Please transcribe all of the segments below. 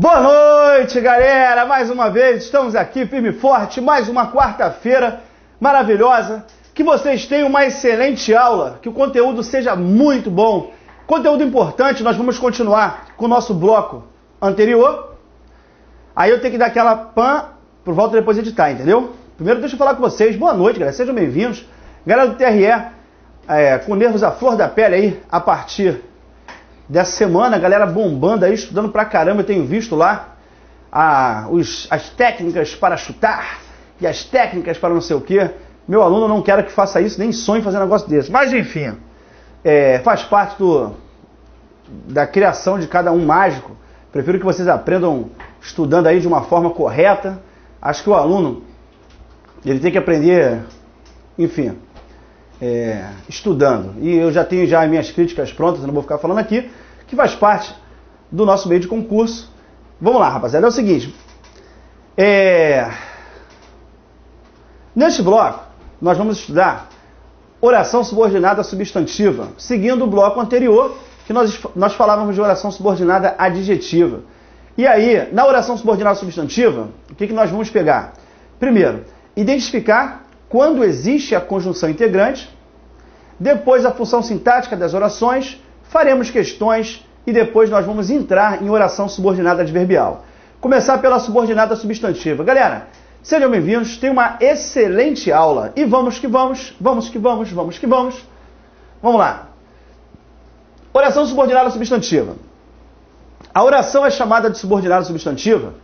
Boa noite, galera! Mais uma vez, estamos aqui firme e forte, mais uma quarta-feira maravilhosa. Que vocês tenham uma excelente aula, que o conteúdo seja muito bom. Conteúdo importante, nós vamos continuar com o nosso bloco anterior. Aí eu tenho que dar aquela pan por volta depois de editar, entendeu? Primeiro deixa eu falar com vocês, boa noite, galera, sejam bem-vindos. Galera do TRE, com nervos à flor da pele aí, a partir dessa semana, a galera bombando aí, estudando pra caramba. Eu tenho visto lá as técnicas para chutar e as técnicas para não sei o quê. Meu aluno não quer que faça isso, nem sonhe fazer um negócio desse. Mas enfim, faz parte da criação de cada um mágico. Prefiro que vocês aprendam estudando aí de uma forma correta. Acho que o aluno, ele tem que aprender, enfim, estudando. E eu já tenho as minhas críticas prontas, eu não vou ficar falando aqui, que faz parte do nosso meio de concurso. Vamos lá, rapaziada, é o seguinte. Neste bloco, nós vamos estudar oração subordinada substantiva, seguindo o bloco anterior, que nós falávamos de oração subordinada adjetiva. E aí, na oração subordinada substantiva, o que nós vamos pegar? Primeiro, identificar quando existe a conjunção integrante, depois a função sintática das orações, faremos questões e depois nós vamos entrar em oração subordinada adverbial. Começar pela subordinada substantiva. Galera, sejam bem-vindos, tem uma excelente aula e vamos que vamos, vamos que vamos, vamos que vamos. Vamos lá. Oração subordinada substantiva. A oração é chamada de subordinada substantiva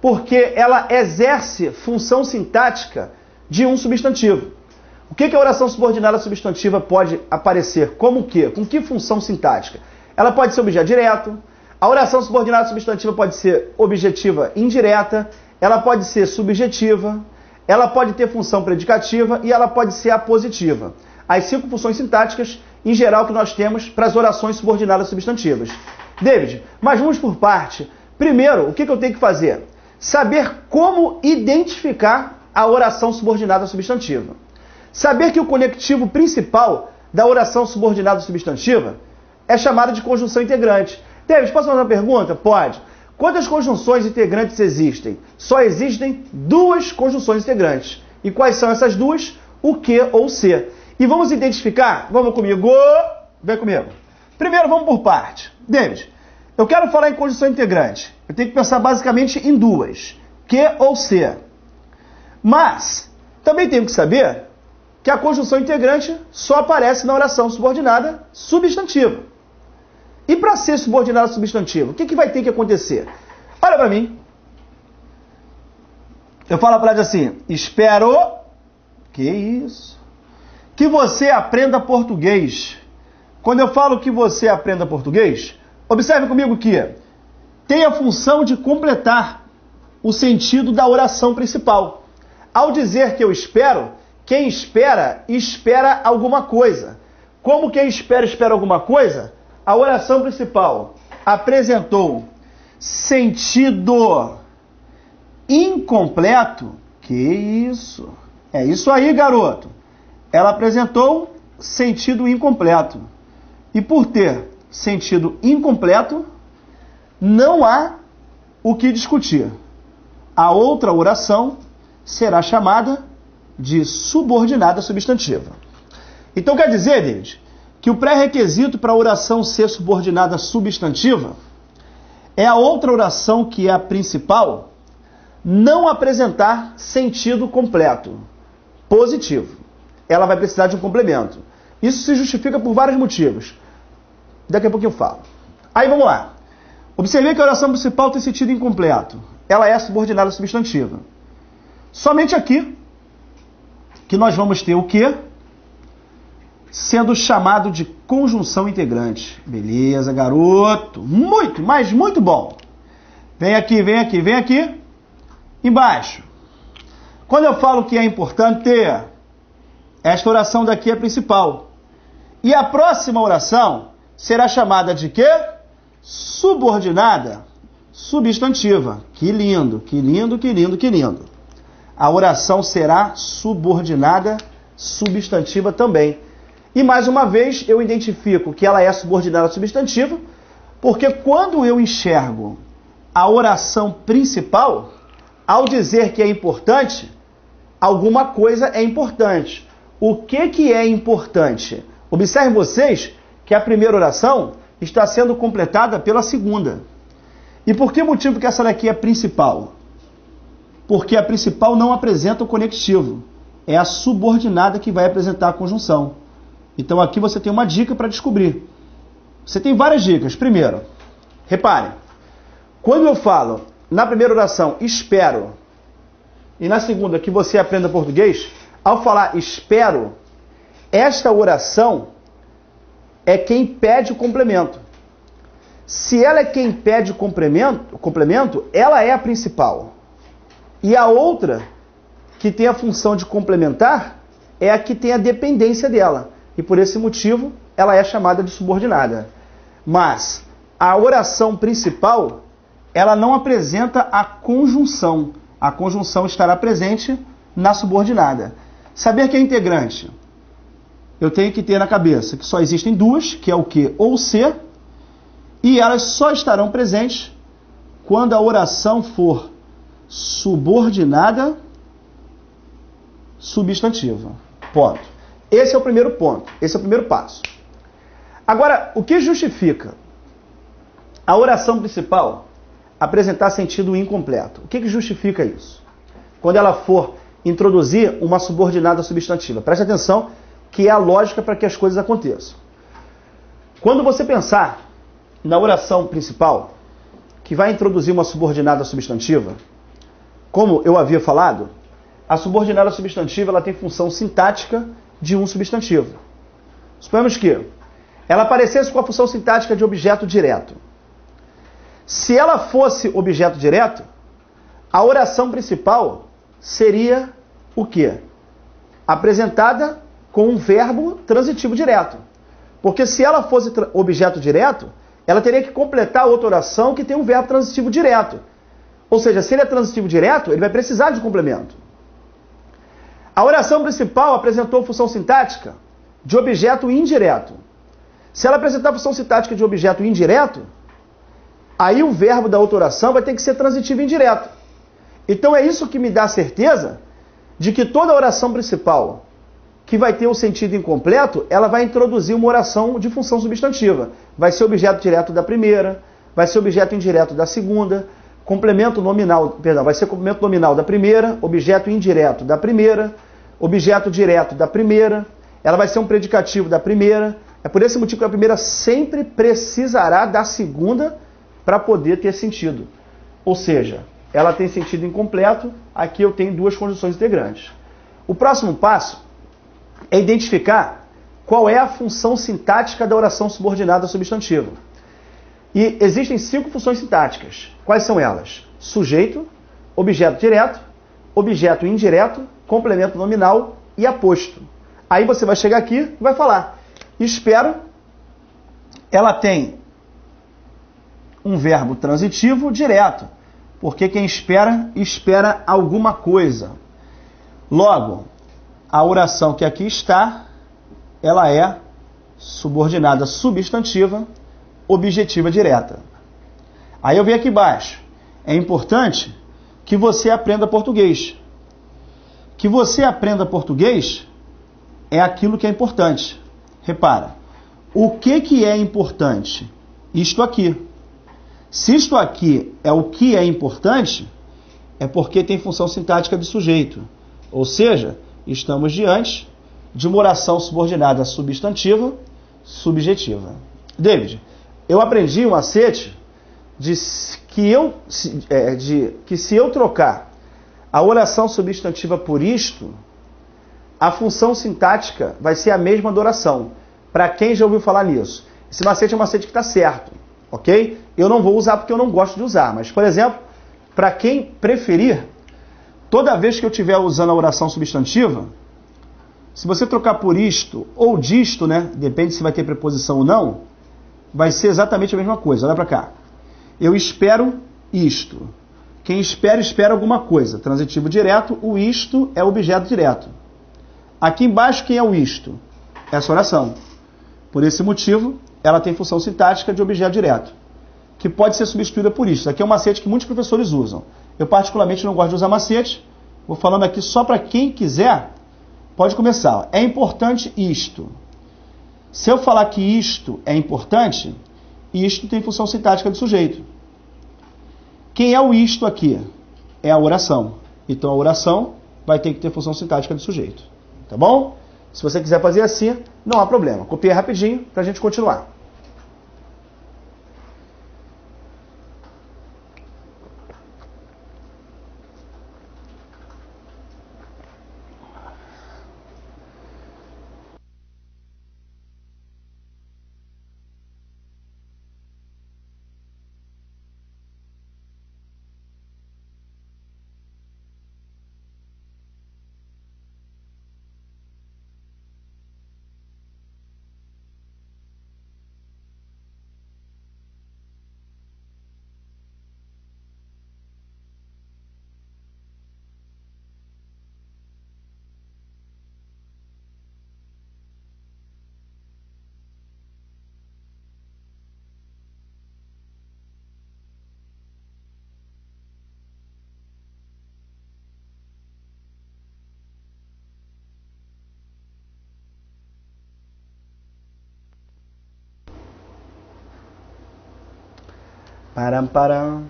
porque ela exerce função sintática de um substantivo. O que a oração subordinada substantiva pode aparecer? Como o quê? Com que função sintática? Ela pode ser objeto direto, a oração subordinada substantiva pode ser objetiva indireta, ela pode ser subjetiva, ela pode ter função predicativa e ela pode ser apositiva. As 5 funções sintáticas, em geral, que nós temos para as orações subordinadas substantivas. David, mas vamos por parte. Primeiro, o que eu tenho que fazer? Saber como identificar a oração subordinada substantiva. Saber que o conectivo principal da oração subordinada substantiva é chamado de conjunção integrante. David, posso fazer uma pergunta? Pode. Quantas conjunções integrantes existem? Só existem 2 conjunções integrantes. E quais são essas 2? O que ou o se. E vamos identificar? Vamos comigo. Vem comigo. Primeiro, vamos por parte. David, eu quero falar em conjunção integrante. Eu tenho que pensar basicamente em 2. Que ou se. Mas, também tenho que saber que a conjunção integrante só aparece na oração subordinada substantiva. E para ser subordinada substantiva, o que vai ter que acontecer? Olha para mim. Eu falo para ela assim, espero, que isso, que você aprenda português. Quando eu falo que você aprenda português, observe comigo que tem a função de completar o sentido da oração principal. Ao dizer que eu espero, quem espera, espera alguma coisa. Como quem espera, espera alguma coisa? A oração principal apresentou sentido incompleto. Que isso? É isso aí, garoto. Ela apresentou sentido incompleto. E por ter sentido incompleto, não há o que discutir. A outra oração será chamada de subordinada substantiva. Então quer dizer, David, que o pré-requisito para a oração ser subordinada substantiva é a outra oração, que é a principal, não apresentar sentido completo, positivo. Ela vai precisar de um complemento. Isso se justifica por vários motivos. Daqui a pouco eu falo. Aí vamos lá. Observei que a oração principal tem sentido incompleto. Ela é subordinada substantiva. Somente aqui que nós vamos ter o quê? Sendo chamado de conjunção integrante. Beleza, garoto. Muito, mas muito bom. Vem aqui, vem aqui, vem aqui. Embaixo. Quando eu falo que é importante, esta oração daqui é a principal. E a próxima oração será chamada de quê? Subordinada substantiva. Que lindo, que lindo, que lindo, que lindo. A oração será subordinada substantiva também. E mais uma vez eu identifico que ela é subordinada substantiva, porque quando eu enxergo a oração principal, ao dizer que é importante, alguma coisa é importante. O que é importante? Observem vocês que a primeira oração está sendo completada pela segunda. E por que motivo que essa daqui é principal? Porque a principal não apresenta o conectivo. É a subordinada que vai apresentar a conjunção. Então aqui você tem uma dica para descobrir. Você tem várias dicas. Primeiro, reparem. Quando eu falo na primeira oração espero e na segunda que você aprenda português, ao falar espero, esta oração é quem pede o complemento. Se ela é quem pede o complemento, ela é a principal. E a outra, que tem a função de complementar, é a que tem a dependência dela. E por esse motivo, ela é chamada de subordinada. Mas a oração principal, ela não apresenta a conjunção. A conjunção estará presente na subordinada. Saber que é integrante, eu tenho que ter na cabeça que só existem duas, que é o que ou o se, e elas só estarão presentes quando a oração for subordinada substantiva. Ponto. Esse é o primeiro ponto. Esse é o primeiro passo. Agora, o que justifica a oração principal apresentar sentido incompleto? O que justifica isso? Quando ela for introduzir uma subordinada substantiva. Preste atenção que é a lógica para que as coisas aconteçam. Quando você pensar na oração principal, que vai introduzir uma subordinada substantiva, como eu havia falado, a subordinada substantiva ela tem função sintática de um substantivo. Suponhamos que ela aparecesse com a função sintática de objeto direto. Se ela fosse objeto direto, a oração principal seria o quê? Apresentada com um verbo transitivo direto. Porque se ela fosse objeto direto, ela teria que completar outra oração que tem um verbo transitivo direto. Ou seja, se ele é transitivo direto, ele vai precisar de complemento. A oração principal apresentou função sintática de objeto indireto. Se ela apresentar função sintática de objeto indireto, aí o verbo da outra oração vai ter que ser transitivo indireto. Então é isso que me dá certeza de que toda oração principal que vai ter o sentido incompleto, ela vai introduzir uma oração de função substantiva. Vai ser objeto direto da primeira, vai ser objeto indireto da segunda, vai ser complemento nominal da primeira, objeto indireto da primeira, objeto direto da primeira, ela vai ser um predicativo da primeira. É por esse motivo que a primeira sempre precisará da segunda para poder ter sentido. Ou seja, ela tem sentido incompleto, aqui eu tenho duas conjunções integrantes. O próximo passo é identificar qual é a função sintática da oração subordinada substantiva. E existem 5 funções sintáticas. Quais são elas? Sujeito, objeto direto, objeto indireto, complemento nominal e aposto. Aí você vai chegar aqui e vai falar: espero, ela tem um verbo transitivo direto, porque quem espera, espera alguma coisa. Logo, a oração que aqui está, ela é subordinada substantiva, objetiva direta. Aí eu venho aqui embaixo. É importante que você aprenda português. Que você aprenda português é aquilo que é importante. Repara, o que é importante? Isto aqui. Se isto aqui é o que é importante, é porque tem função sintática de sujeito. Ou seja, estamos diante de uma oração subordinada substantiva, subjetiva. David, eu aprendi um macete que se eu trocar a oração substantiva por isto, a função sintática vai ser a mesma da oração. Para quem já ouviu falar nisso? Esse macete é um macete que está certo, ok? Eu não vou usar porque eu não gosto de usar, mas, por exemplo, para quem preferir, toda vez que eu estiver usando a oração substantiva, se você trocar por isto ou disto, né, depende se vai ter preposição ou não, vai ser exatamente a mesma coisa. Olha para cá. Eu espero isto. Quem espera, espera alguma coisa. Transitivo direto, o isto é objeto direto. Aqui embaixo, quem é o isto? Essa oração. Por esse motivo, ela tem função sintática de objeto direto. que pode ser substituída por isto. Isso aqui é um macete que muitos professores usam. Eu particularmente não gosto de usar macete. Vou falando aqui só para quem quiser. Pode começar. É importante isto. Se eu falar que isto é importante, isto tem função sintática do sujeito. Quem é o isto aqui? É a oração. Então a oração vai ter que ter função sintática do sujeito. Tá bom? Se você quiser fazer assim, não há problema. Copia rapidinho para a gente continuar. Param, param.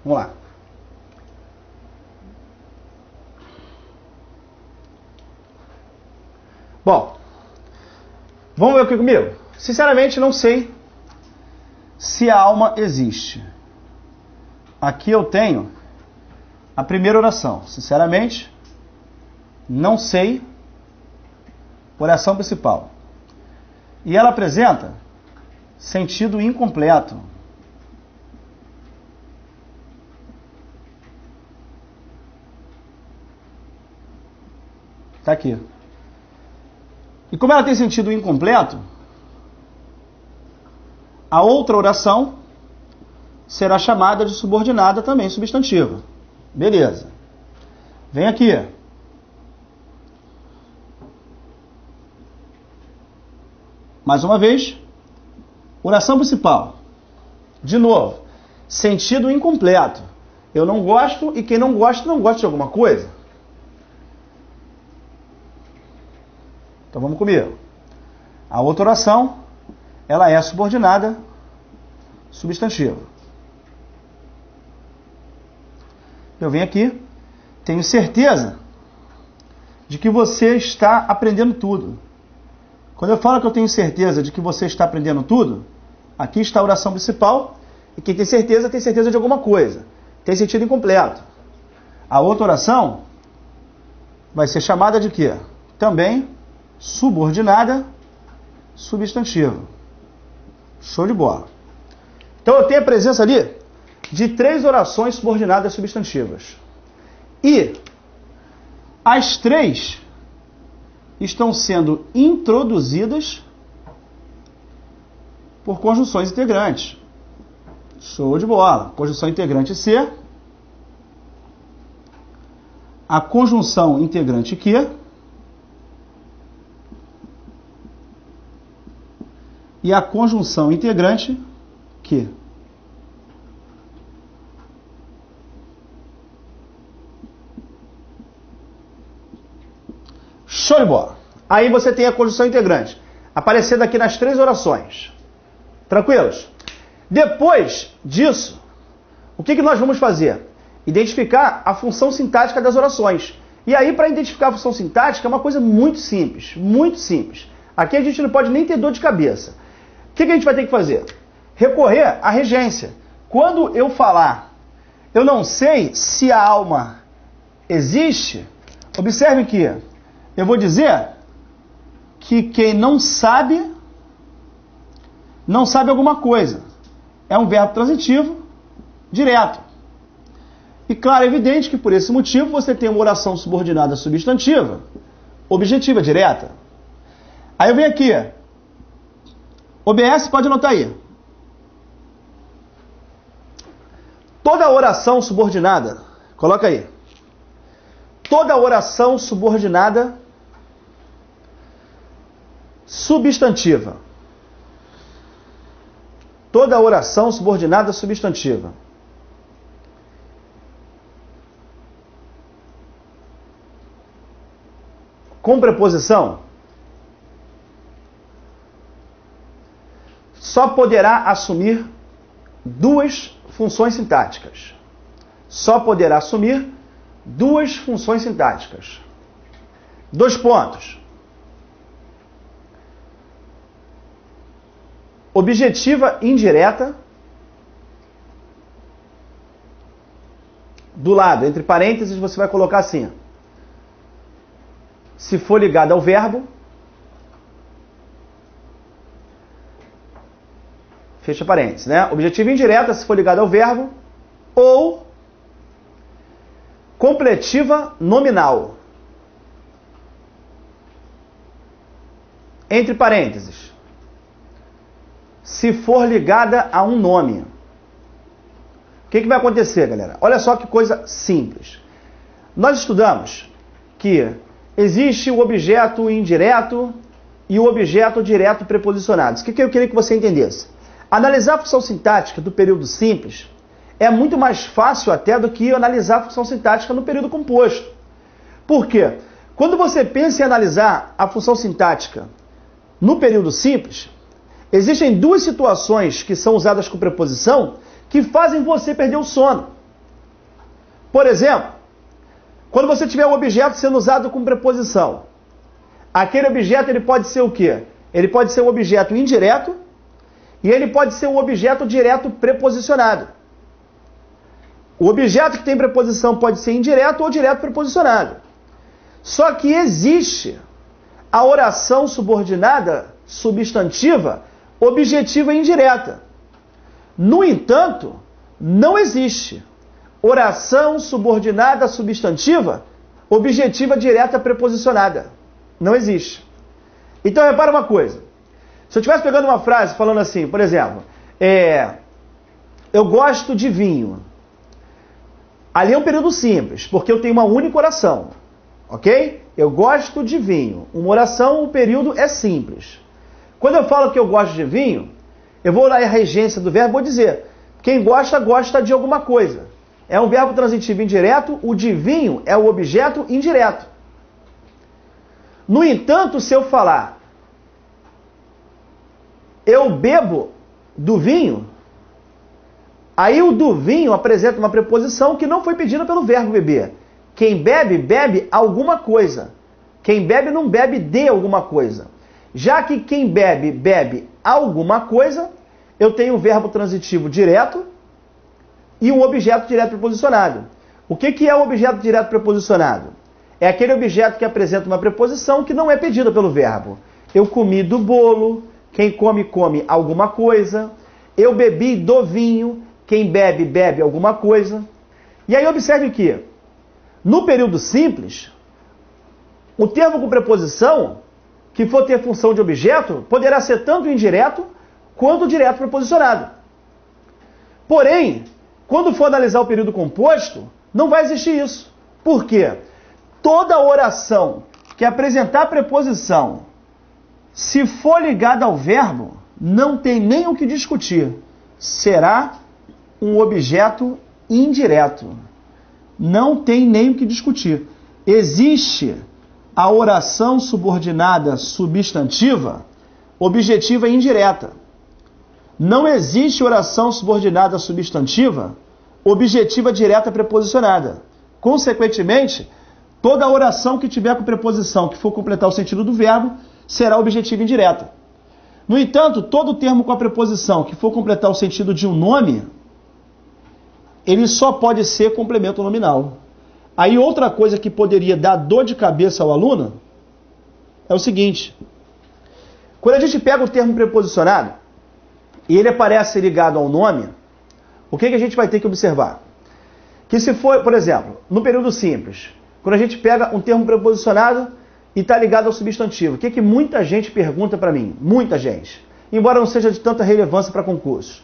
Vamos lá. Bom, vamos ver aqui comigo? Sinceramente, não sei se a alma existe. Aqui eu tenho a primeira oração. Sinceramente, não sei. Oração principal. E ela apresenta sentido incompleto. Está aqui. E como ela tem sentido incompleto, a outra oração será chamada de subordinada também substantiva. Beleza. Vem aqui. Mais uma vez, oração principal. De novo, sentido incompleto. Eu não gosto e quem não gosta de alguma coisa. Então vamos comigo. A outra oração, ela é subordinada substantiva. Eu venho aqui, tenho certeza de que você está aprendendo tudo. Quando eu falo que eu tenho certeza de que você está aprendendo tudo, aqui está a oração principal, e quem tem certeza de alguma coisa. Tem sentido incompleto. A outra oração vai ser chamada de quê? Também subordinada substantiva. Show de bola. Então eu tenho a presença ali de 3 orações subordinadas substantivas. E as 3 estão sendo introduzidas por conjunções integrantes. Show de bola. Conjunção integrante C. A conjunção integrante Q. E a conjunção integrante Q. Show de bola. Aí você tem a conjunção integrante aparecendo aqui nas 3 orações. Tranquilos? Depois disso, o que nós vamos fazer? Identificar a função sintática das orações. E aí, para identificar a função sintática, é uma coisa muito simples. Muito simples. Aqui a gente não pode nem ter dor de cabeça. O que a gente vai ter que fazer? Recorrer à regência. Quando eu falar, eu não sei se a alma existe, observe que eu vou dizer que quem não sabe alguma coisa. É um verbo transitivo direto. E claro, é evidente que por esse motivo você tem uma oração subordinada substantiva, objetiva direta. Aí eu venho aqui. OBS, pode anotar aí. Toda oração subordinada, coloca aí. Toda oração subordinada substantiva. Toda oração subordinada substantiva. Com preposição, só poderá assumir duas funções sintáticas. Só poderá assumir duas funções sintáticas. 2 pontos. Objetiva indireta. Do lado, entre parênteses, você vai colocar assim. Se for ligado ao verbo, fecha parênteses, né? Objetiva indireta, se for ligado ao verbo, ou completiva nominal. Entre parênteses, se for ligada a um nome. O que vai acontecer, galera? Olha só que coisa simples. Nós estudamos que existe o objeto indireto e o objeto direto preposicionados. O que eu queria que você entendesse? Analisar a função sintática do período simples é muito mais fácil até do que analisar a função sintática no período composto. Por quê? Quando você pensa em analisar a função sintática no período simples, existem duas situações que são usadas com preposição que fazem você perder o sono. Por exemplo, quando você tiver um objeto sendo usado com preposição, aquele objeto ele pode ser o quê? Ele pode ser um objeto indireto e ele pode ser um objeto direto preposicionado. O objeto que tem preposição pode ser indireto ou direto preposicionado. Só que existe a oração subordinada substantiva objetiva e indireta. No entanto, não existe oração subordinada substantiva objetiva direta preposicionada. Não existe. Então, repara uma coisa. Se eu estivesse pegando uma frase falando assim, por exemplo, eu gosto de vinho. Ali é um período simples, porque eu tenho uma única oração. Ok? Eu gosto de vinho. Uma oração, o período é simples. Quando eu falo que eu gosto de vinho, eu vou olhar a regência do verbo e vou dizer, quem gosta, gosta de alguma coisa. É um verbo transitivo indireto, o de vinho é o objeto indireto. No entanto, se eu falar, eu bebo do vinho, aí o do vinho apresenta uma preposição que não foi pedida pelo verbo beber. Quem bebe, bebe alguma coisa. Quem bebe, não bebe de alguma coisa. Já que quem bebe, bebe alguma coisa, eu tenho o verbo transitivo direto e um objeto direto preposicionado. O que é o objeto direto preposicionado? É aquele objeto que apresenta uma preposição que não é pedida pelo verbo. Eu comi do bolo, quem come, come alguma coisa. Eu bebi do vinho, quem bebe, bebe alguma coisa. E aí observe que, no período simples, o termo com preposição, que for ter função de objeto, poderá ser tanto indireto quanto direto preposicionado. Porém, quando for analisar o período composto, não vai existir isso. Por quê? Toda oração que apresentar preposição, se for ligada ao verbo, não tem nem o que discutir. Será um objeto indireto. Não tem nem o que discutir. Existe a oração subordinada substantiva, objetiva e indireta. Não existe oração subordinada substantiva, objetiva direta preposicionada. Consequentemente, toda oração que tiver com preposição que for completar o sentido do verbo, será objetiva indireta. No entanto, todo termo com a preposição que for completar o sentido de um nome, ele só pode ser complemento nominal. Aí outra coisa que poderia dar dor de cabeça ao aluno é o seguinte. Quando a gente pega o termo preposicionado e ele aparece ligado ao nome, o que a gente vai ter que observar? Que se for, por exemplo, no período simples, quando a gente pega um termo preposicionado e está ligado ao substantivo, o que muita gente pergunta para mim? Muita gente. Embora não seja de tanta relevância para concursos.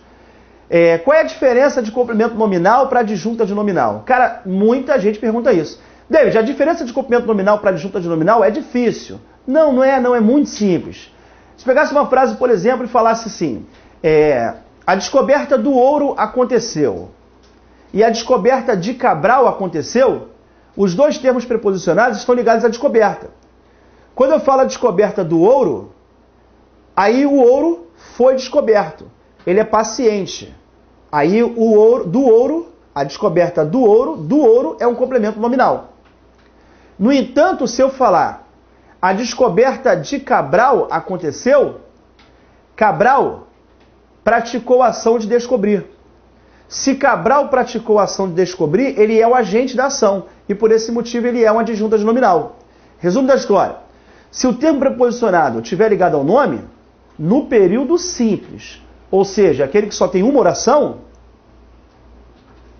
Qual é a diferença de complemento nominal para adjunta de nominal? Cara, muita gente pergunta isso. David, a diferença de complemento nominal para adjunta de nominal é difícil. Não é muito simples. Se pegasse uma frase, por exemplo, e falasse assim, a descoberta do ouro aconteceu e a descoberta de Cabral aconteceu, os dois termos preposicionados estão ligados à descoberta. Quando eu falo a descoberta do ouro, aí o ouro foi descoberto. Ele é paciente. Aí a descoberta do ouro é um complemento nominal. No entanto, se eu falar a descoberta de Cabral aconteceu, Cabral praticou a ação de descobrir. Se Cabral praticou a ação de descobrir, ele é o agente da ação. E por esse motivo ele é uma adjunta de nominal. Resumo da história. Se o termo preposicionado estiver ligado ao nome, no período simples, ou seja, aquele que só tem uma oração,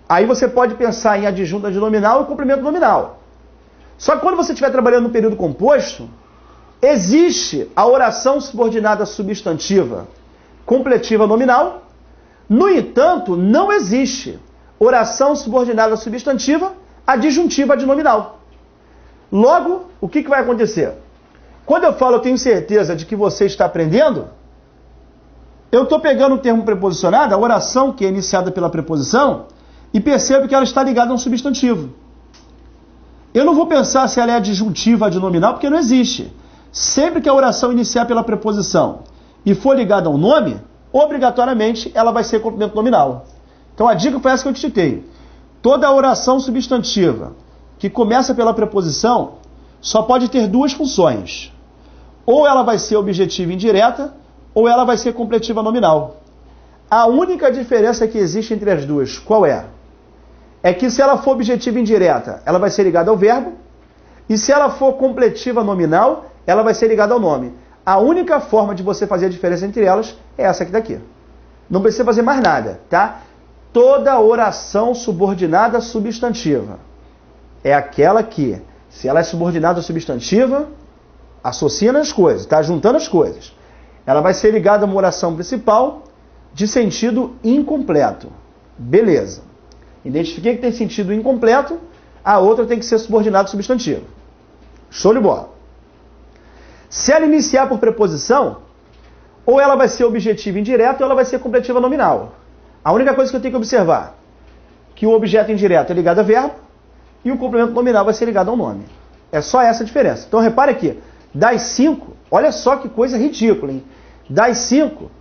aí você pode pensar em adjunta de nominal e complemento nominal. Só que quando você estiver trabalhando no período composto, existe a oração subordinada substantiva completiva nominal. No entanto, não existe oração subordinada substantiva adjuntiva de nominal. Logo, o que vai acontecer? Quando eu falo, eu tenho certeza de que você está aprendendo, eu estou pegando o termo preposicionado, a oração que é iniciada pela preposição, e percebo que ela está ligada a um substantivo. Eu não vou pensar se ela é adjuntiva de nominal, porque não existe. Sempre que a oração iniciar pela preposição e for ligada a um nome, obrigatoriamente ela vai ser complemento nominal. Então a dica foi essa que eu te citei. Toda oração substantiva que começa pela preposição só pode ter duas funções. Ou ela vai ser objetiva indireta, ou ela vai ser completiva nominal. A única diferença que existe entre as duas, qual é? É que se ela for objetiva indireta, ela vai ser ligada ao verbo, e se ela for completiva nominal, ela vai ser ligada ao nome. A única forma de você fazer a diferença entre elas é essa aqui daqui. Não precisa fazer mais nada, tá? Toda oração subordinada substantiva é aquela que, se ela é subordinada substantiva, associa as coisas, tá? Juntando as coisas. Ela vai ser ligada a uma oração principal de sentido incompleto. Beleza. Identifiquei que tem sentido incompleto, a outra tem que ser subordinada substantivo. Show de bola. Se ela iniciar por preposição, ou ela vai ser objetiva indireta, ou ela vai ser completiva nominal. A única coisa que eu tenho que observar, que o objeto indireto é ligado a verbo, e o complemento nominal vai ser ligado ao nome. É só essa a diferença. Então repare aqui, das 5, olha só que coisa ridícula, hein? Das 5,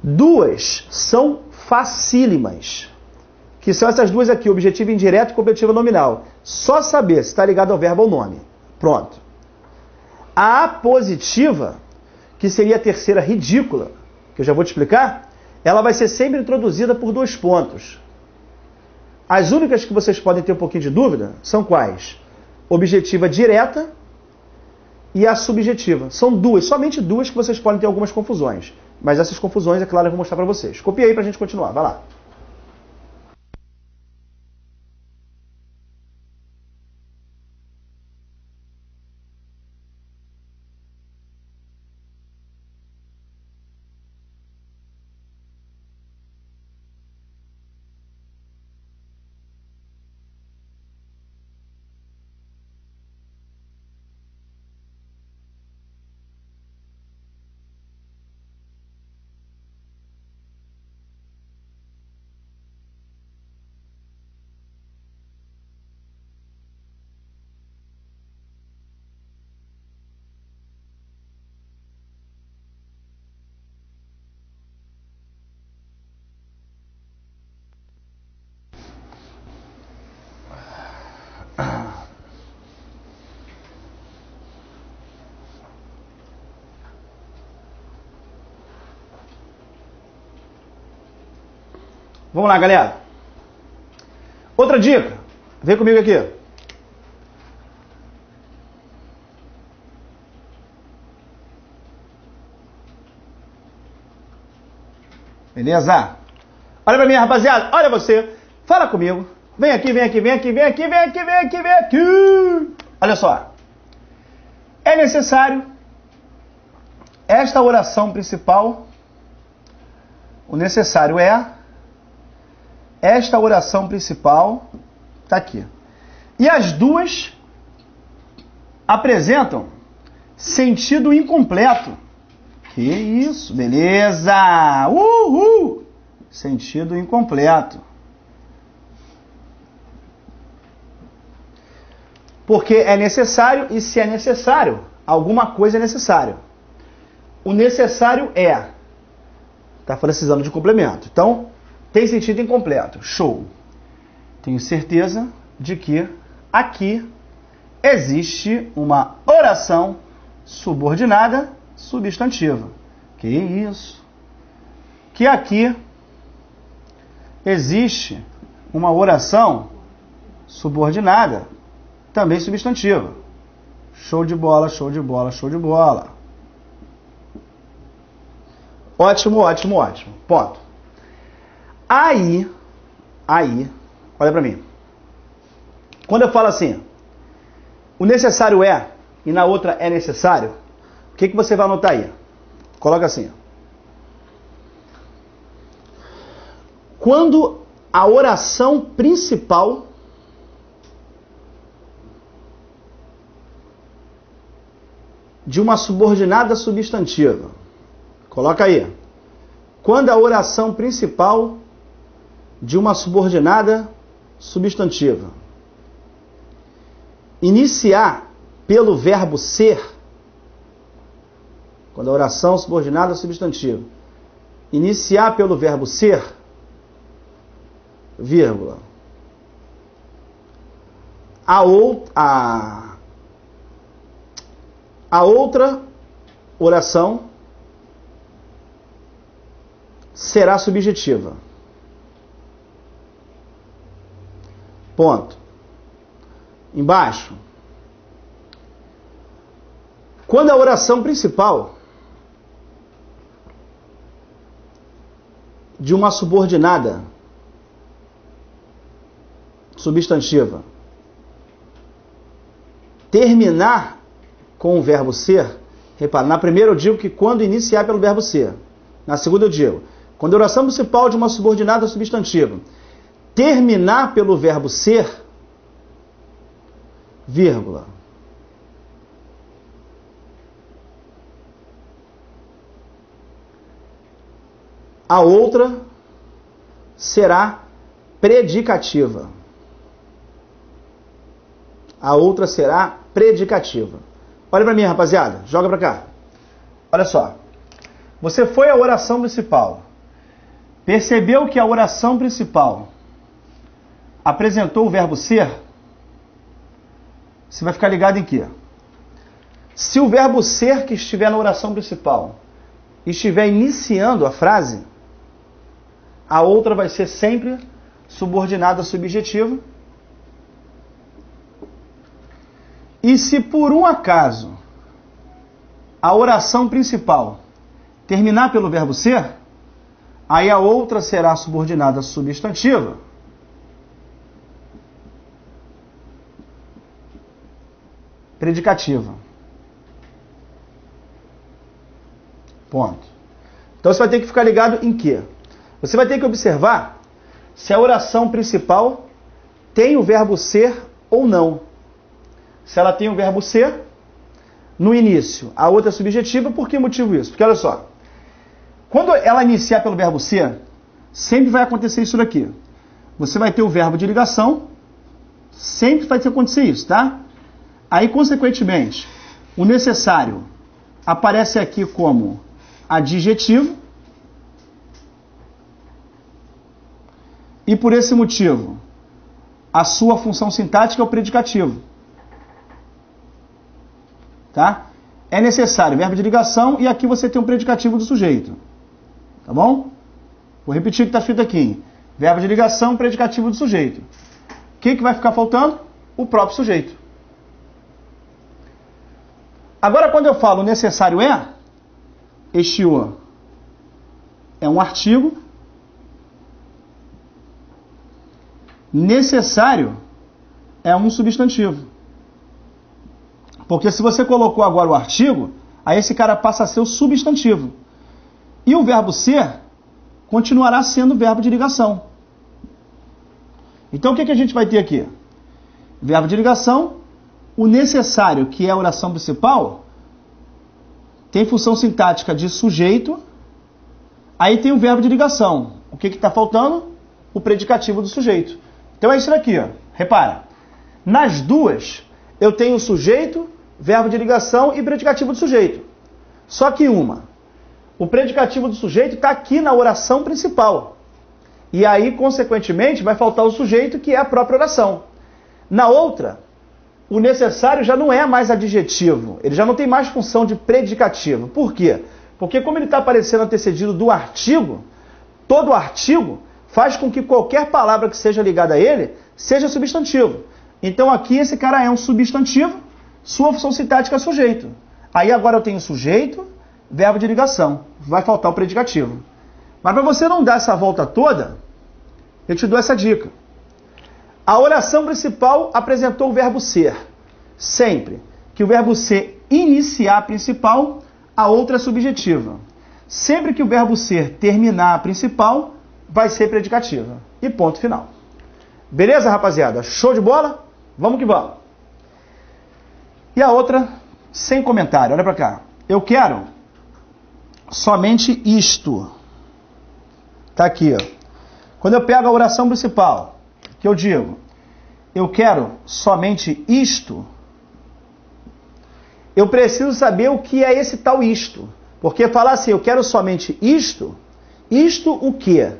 2 são facílimas. Que são essas duas aqui, objetiva indireta e completiva nominal. Só saber se está ligado ao verbo ou ao nome. Pronto. A apositiva, que seria a terceira ridícula, que eu já vou te explicar, ela vai ser sempre introduzida por 2 pontos. As únicas que vocês podem ter um pouquinho de dúvida são quais? Objetiva direta e a subjetiva. São duas, somente duas que vocês podem ter algumas confusões. Mas essas confusões, é claro, eu vou mostrar para vocês. Copia aí para a gente continuar, vai lá. Vamos lá, galera. Outra dica. Vem comigo aqui. Beleza? Olha pra mim, rapaziada. Olha você. Fala comigo. Vem aqui, vem aqui, vem aqui, vem aqui, vem aqui, vem aqui, vem aqui. Olha só. É necessário esta oração principal. O necessário é esta oração principal. Tá aqui. E as duas apresentam sentido incompleto. Que isso, beleza! Uhul! Sentido incompleto. Porque é necessário, e se é necessário, alguma coisa é necessário. O necessário é. Está precisando de complemento. Então, tem sentido incompleto. Show. Tenho certeza de que aqui existe uma oração subordinada substantiva. Que isso? Que aqui existe uma oração subordinada também substantiva. Show de bola, show de bola, show de bola. Ótimo, ótimo, ótimo. Ponto. Aí, olha pra mim. Quando eu falo assim, o necessário é, e na outra é necessário, o que você vai anotar aí? Coloca assim. Quando a oração principal de uma subordinada substantiva. Coloca aí. Quando a oração principal de uma subordinada substantiva iniciar pelo verbo ser, quando a oração subordinada substantiva iniciar pelo verbo ser, vírgula, a outra oração será subjetiva. Ponto. Embaixo. Quando a oração principal de uma subordinada substantiva terminar com o verbo ser, repara, na primeira eu digo que quando iniciar pelo verbo ser. Na segunda eu digo, quando a oração principal de uma subordinada substantiva terminar pelo verbo ser, vírgula, a outra será predicativa. A outra será predicativa. Olha para mim, rapaziada. Joga para cá. Olha só. Você foi à oração principal. Percebeu que a oração principal apresentou o verbo ser? Você vai ficar ligado em quê? Se o verbo ser que estiver na oração principal estiver iniciando a frase, a outra vai ser sempre subordinada subjetiva. E se por um acaso a oração principal terminar pelo verbo ser, aí a outra será subordinada substantiva. Predicativa. Ponto. Então você vai ter que ficar ligado em quê? Você vai ter que observar se a oração principal tem o verbo ser ou não. Se ela tem o verbo ser, no início, a outra é subjetiva, por que motivo isso? Porque olha só, quando ela iniciar pelo verbo ser, sempre vai acontecer isso daqui. Você vai ter o verbo de ligação, sempre vai acontecer isso, tá? Aí, consequentemente, o necessário aparece aqui como adjetivo, e por esse motivo, a sua função sintática é o predicativo. Tá? É necessário verbo de ligação e aqui você tem um predicativo do sujeito. Tá bom? Vou repetir o que está escrito aqui. Verbo de ligação, predicativo do sujeito. O que vai ficar faltando? O próprio sujeito. Agora, quando eu falo necessário é, este o é um artigo. Necessário é um substantivo. Porque se você colocou agora o artigo, aí esse cara passa a ser o substantivo. E o verbo ser continuará sendo o verbo de ligação. Então o que a gente vai ter aqui? Verbo de ligação, o necessário, que é a oração principal, tem função sintática de sujeito, aí tem o verbo de ligação. O que está faltando? O predicativo do sujeito. Então é isso daqui, ó. Repara. Nas duas, eu tenho sujeito, verbo de ligação e predicativo do sujeito. Só que o predicativo do sujeito está aqui na oração principal. E aí, consequentemente, vai faltar o sujeito, que é a própria oração. Na outra, o necessário já não é mais adjetivo. Ele já não tem mais função de predicativo. Por quê? Porque como ele está aparecendo antecedido do artigo, todo artigo faz com que qualquer palavra que seja ligada a ele seja substantivo. Então aqui esse cara é um substantivo, sua função sintática é sujeito. Aí agora eu tenho sujeito, verbo de ligação. Vai faltar o predicativo. Mas para você não dar essa volta toda, eu te dou essa dica. A oração principal apresentou o verbo ser. Sempre que o verbo ser iniciar a principal, a outra é subjetiva. Sempre que o verbo ser terminar a principal, vai ser predicativa. E ponto final. Beleza, rapaziada? Show de bola? Vamos que vamos. E a outra, sem comentário. Olha para cá. Eu quero somente isto. Tá aqui, ó. Quando eu pego a oração principal, que eu digo, eu quero somente isto, eu preciso saber o que é esse tal isto. Porque falar assim, eu quero somente isto o quê?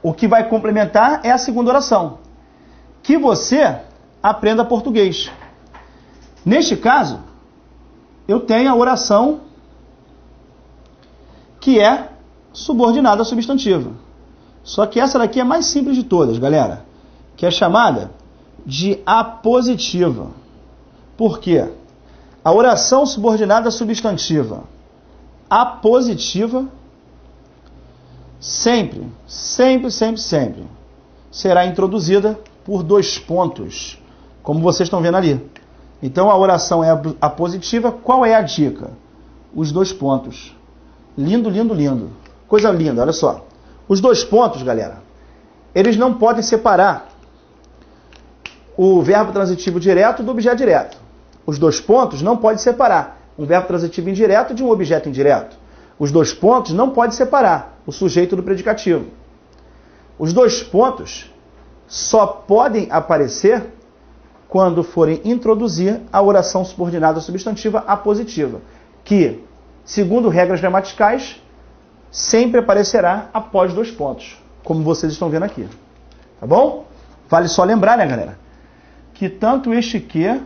O que vai complementar é a segunda oração. Que você aprenda português. Neste caso, eu tenho a oração que é subordinada substantiva. Só que essa daqui é a mais simples de todas, galera. Que é chamada de apositiva. Por quê? A oração subordinada substantiva apositiva sempre será introduzida por 2 pontos, como vocês estão vendo ali. Então a oração é apositiva. Qual é a dica? Os 2 pontos. Lindo, lindo, lindo. Coisa linda, olha só. Os 2 pontos, galera, eles não podem separar o verbo transitivo direto do objeto direto. Os 2 pontos não podem separar um verbo transitivo indireto de um objeto indireto. Os 2 pontos não podem separar o sujeito do predicativo. Os 2 pontos só podem aparecer quando forem introduzir a oração subordinada substantiva apositiva, que, segundo regras gramaticais, sempre aparecerá após 2 pontos, como vocês estão vendo aqui. Tá bom? Vale só lembrar, né, galera, que tanto este que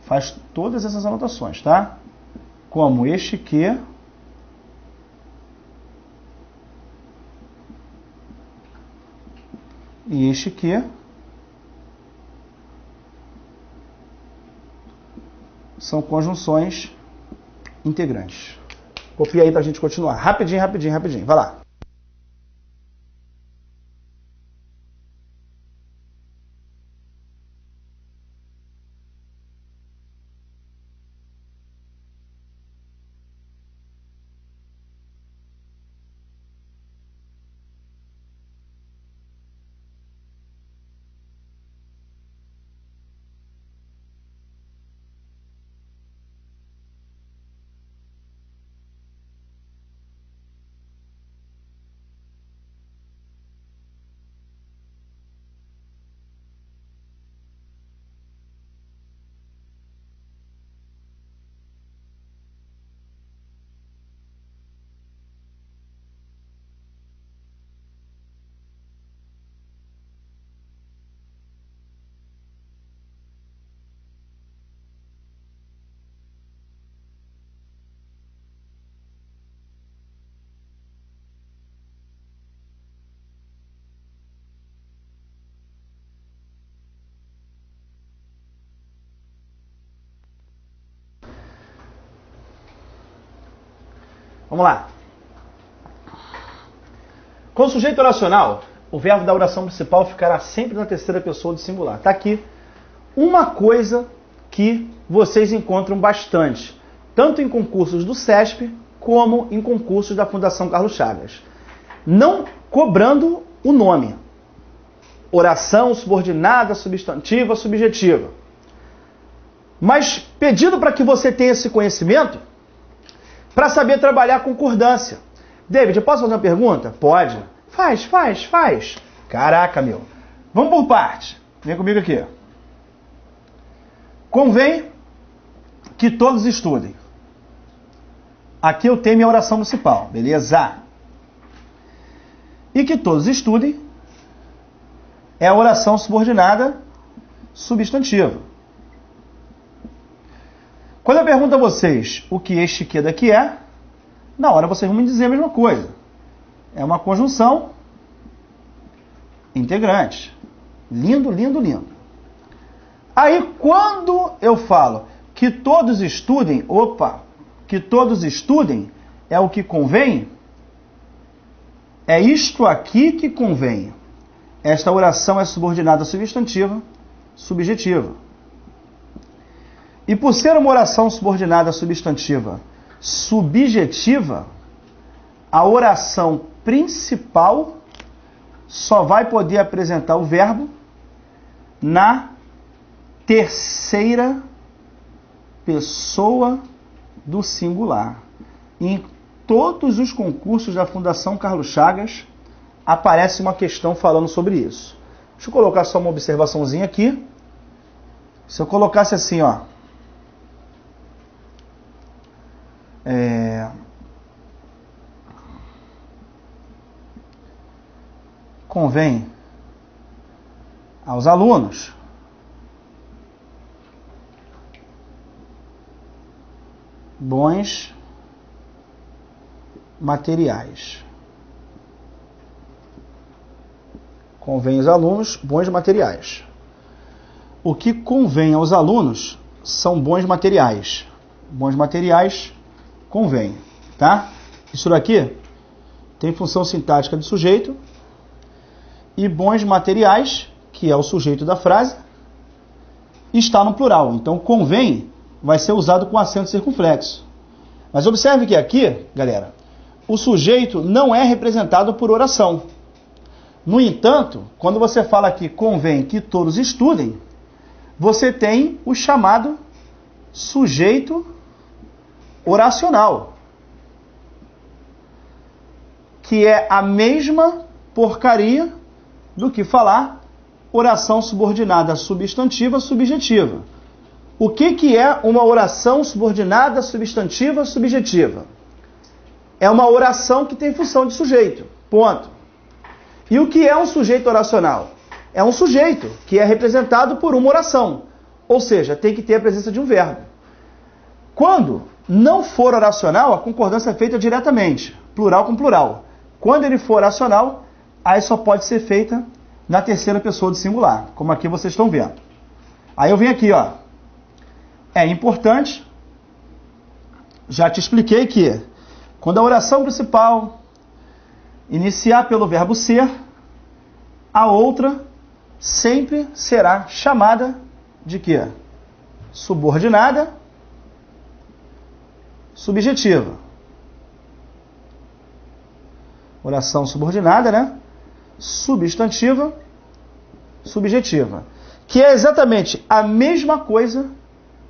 faz todas essas anotações, tá? Como este que e este que são conjunções integrantes. Copia aí pra gente continuar. Rapidinho. Vai lá. Vamos lá. Com o sujeito oracional, o verbo da oração principal ficará sempre na terceira pessoa do singular. Está aqui uma coisa que vocês encontram bastante, tanto em concursos do SESP, como em concursos da Fundação Carlos Chagas. Não cobrando o nome. Oração subordinada, substantiva, subjetiva. mas pedido para que você tenha esse conhecimento para saber trabalhar a concordância. David, eu posso fazer uma pergunta? Pode. Faz. Caraca, meu. Vamos por parte. Vem comigo aqui. Convém que todos estudem. Aqui eu tenho minha oração principal, beleza? E que todos estudem é a oração subordinada substantiva. Quando eu pergunto a vocês o que este que daqui é, na hora vocês vão me dizer a mesma coisa. É uma conjunção integrante. Lindo. Aí quando eu falo que todos estudem, que todos estudem é o que convém, é isto aqui que convém. Esta oração é subordinada substantiva, subjetiva. E por ser uma oração subordinada substantiva subjetiva, a oração principal só vai poder apresentar o verbo na terceira pessoa do singular. Em todos os concursos da Fundação Carlos Chagas aparece uma questão falando sobre isso. Deixa eu colocar só uma observaçãozinha aqui. Se eu colocasse assim, ó. Convém aos alunos bons materiais. Convém aos alunos bons materiais. O que convém aos alunos são bons materiais. Bons materiais convém, tá? Isso daqui tem função sintática de sujeito e bons materiais, que é o sujeito da frase, está no plural. Então, convém vai ser usado com acento circunflexo. Mas observe que aqui, galera, o sujeito não é representado por oração. No entanto, quando você fala que convém que todos estudem, você tem o chamado sujeito oracional, que é a mesma porcaria do que falar oração subordinada substantiva subjetiva. O que é uma oração subordinada substantiva subjetiva? É uma oração que tem função de sujeito. Ponto. E o que é um sujeito oracional? É um sujeito que é representado por uma oração. Ou seja, tem que ter a presença de um verbo. Quando não for oracional, a concordância é feita diretamente, plural com plural. Quando ele for oracional, aí só pode ser feita na terceira pessoa do singular, como aqui vocês estão vendo. Aí eu venho aqui, ó. É importante, já te expliquei que quando a oração principal iniciar pelo verbo ser, a outra sempre será chamada de quê? Subordinada subjetiva. Oração subordinada, né? Substantiva subjetiva. Que é exatamente a mesma coisa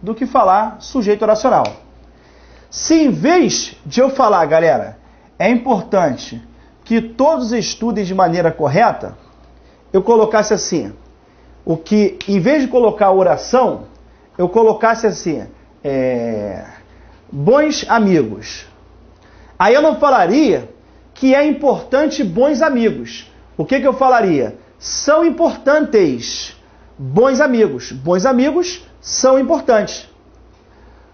do que falar sujeito oracional. Se em vez de eu falar, galera, é importante que todos estudem de maneira correta, eu colocasse assim, o que, em vez de colocar oração, eu colocasse assim, bons amigos. Aí eu não falaria que é importante bons amigos. O que eu falaria? São importantes bons amigos. Bons amigos são importantes.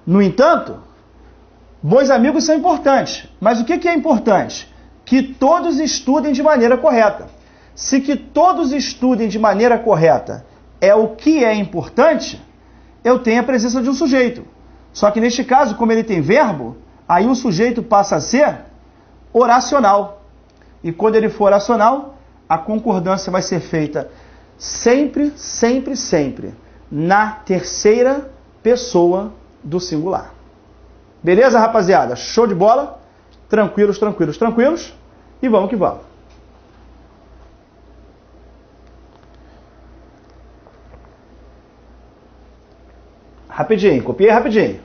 No entanto, bons amigos são importantes. Mas o que é importante? Que todos estudem de maneira correta. Se que todos estudem de maneira correta é o que é importante, eu tenho a presença de um sujeito. Só que neste caso, como ele tem verbo, aí o sujeito passa a ser oracional. E quando ele for oracional, a concordância vai ser feita sempre na terceira pessoa do singular. Beleza, rapaziada? Show de bola? Tranquilos. E vamos que vamos. Rapidinho, copiei rapidinho.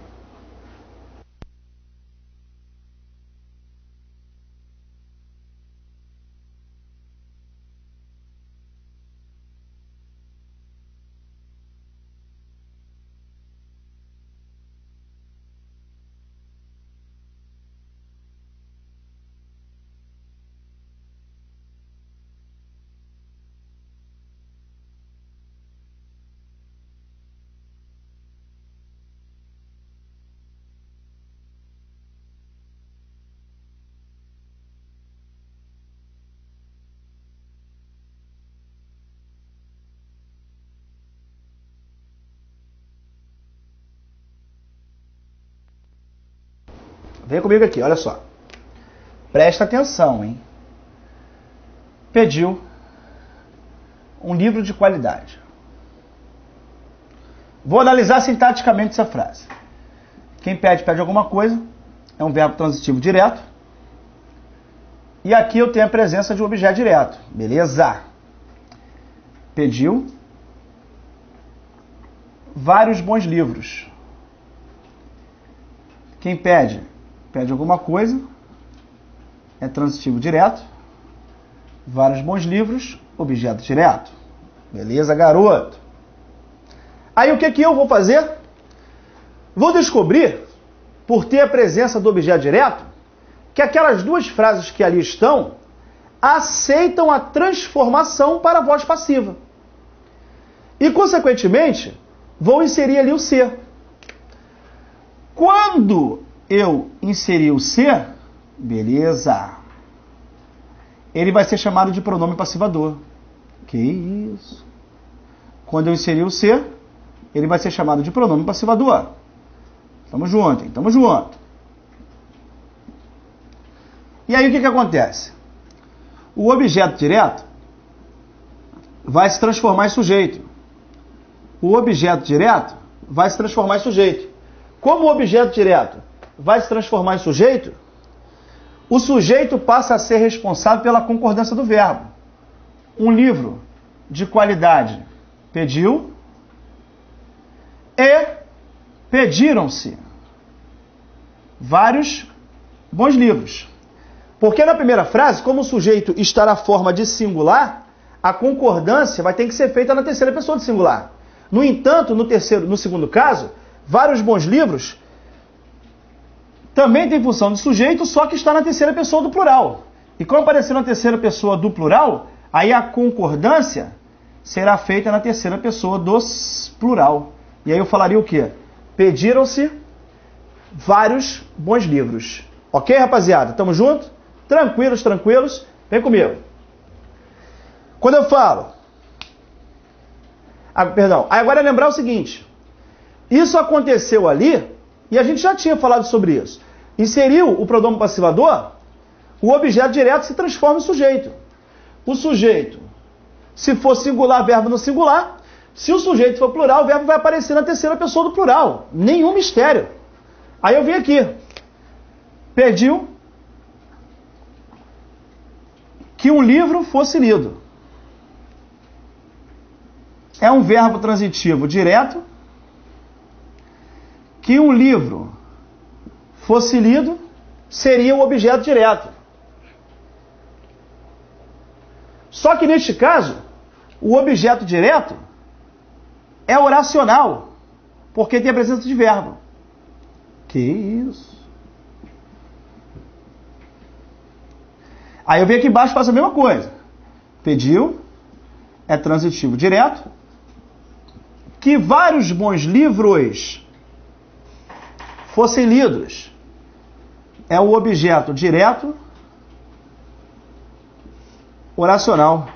Vem comigo aqui, olha só. Presta atenção, hein? Pediu um livro de qualidade. Vou analisar sintaticamente essa frase. Quem pede, pede alguma coisa. É um verbo transitivo direto. E aqui eu tenho a presença de um objeto direto. Beleza? Pediu vários bons livros. Quem pede, pede alguma coisa. É transitivo direto. Vários bons livros, objeto direto. Beleza, garoto? Aí o que eu vou fazer? Vou descobrir, por ter a presença do objeto direto, que aquelas duas frases que ali estão aceitam a transformação para a voz passiva. E, consequentemente, vou inserir ali o ser. Quando eu inserir o ser, beleza, ele vai ser chamado de pronome passivador. Que isso? Quando eu inserir o ser, ele vai ser chamado de pronome passivador. Tamo junto, hein? Tamo junto. E aí o que acontece? O objeto direto vai se transformar em sujeito. O objeto direto vai se transformar em sujeito. Como o objeto direto vai se transformar em sujeito, o sujeito passa a ser responsável pela concordância do verbo. Um livro de qualidade pediu e pediram-se vários bons livros. Porque na primeira frase, como o sujeito está na forma de singular, a concordância vai ter que ser feita na terceira pessoa de singular. No entanto, no segundo caso, vários bons livros também tem função de sujeito, só que está na terceira pessoa do plural. E como apareceu na terceira pessoa do plural, aí a concordância será feita na terceira pessoa do plural. E aí eu falaria o quê? Pediram-se vários bons livros. Ok, rapaziada? Tamo junto? Tranquilos, tranquilos? Vem comigo. Quando eu falo... agora é lembrar o seguinte. Isso aconteceu ali, e a gente já tinha falado sobre isso. Inseriu o pronome passivador, o objeto direto se transforma em sujeito. O sujeito, se for singular, verbo no singular. Se o sujeito for plural, o verbo vai aparecer na terceira pessoa do plural. Nenhum mistério. Aí eu vim aqui. Pediu que um livro fosse lido. É um verbo transitivo direto. Que um livro fosse lido seria o objeto direto. Só que neste caso, o objeto direto é oracional, porque tem a presença de verbo. Que isso? Aí eu venho aqui embaixo e faço a mesma coisa. Pediu, é transitivo direto, que vários bons livros fossem lidos. É o objeto direto oracional.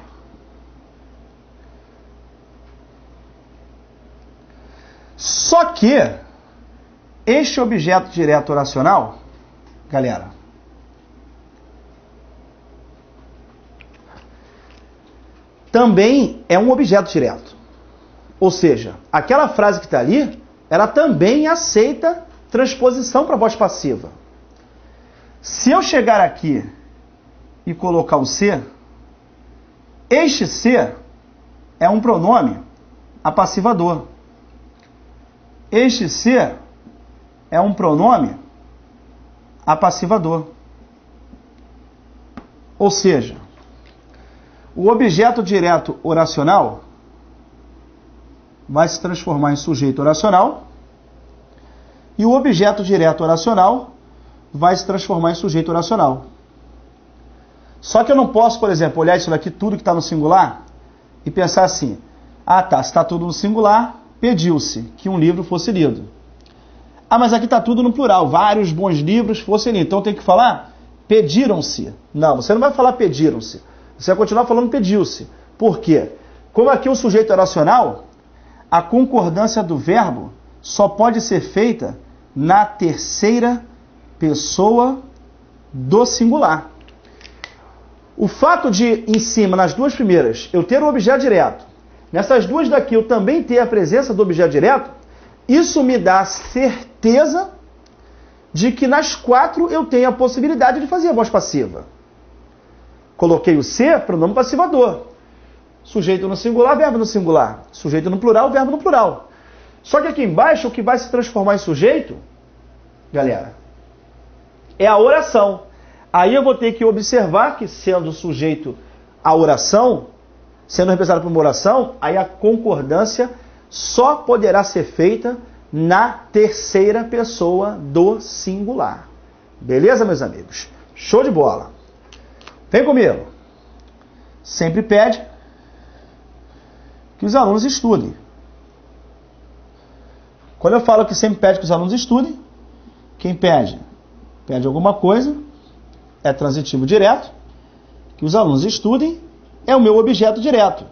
Só que este objeto direto oracional, galera, também é um objeto direto. Ou seja, aquela frase que está ali, ela também aceita transposição para a voz passiva. Se eu chegar aqui e colocar o ser, este ser é um pronome apassivador. Este ser é um pronome apassivador. Ou seja, o objeto direto oracional vai se transformar em sujeito oracional e o objeto direto oracional vai se transformar em sujeito oracional. Só que eu não posso, por exemplo, olhar isso daqui, tudo que está no singular, e pensar assim, ah tá, se está tudo no singular, pediu-se que um livro fosse lido. Ah, mas aqui está tudo no plural, vários bons livros fossem lidos, então tem que falar pediram-se. Não, você não vai falar pediram-se, você vai continuar falando pediu-se. Por quê? Como aqui o sujeito é oracional, a concordância do verbo só pode ser feita na terceira pessoa do singular. O fato de, em cima, nas duas primeiras, eu ter o objeto direto, nessas duas daqui eu também ter a presença do objeto direto, isso me dá certeza de que nas quatro eu tenho a possibilidade de fazer a voz passiva. Coloquei o ser, pronome passivador. Sujeito no singular, verbo no singular. Sujeito no plural, verbo no plural. Só que aqui embaixo, o que vai se transformar em sujeito, galera, é a oração. Aí eu vou ter que observar que, sendo sujeito a oração, sendo representado por uma oração, aí a concordância só poderá ser feita na terceira pessoa do singular. Beleza, meus amigos? Show de bola. Vem comigo. Sempre pede que os alunos estudem. Quando eu falo que sempre pede que os alunos estudem, quem pede? Pede alguma coisa, é transitivo direto, que os alunos estudem, é o meu objeto direto,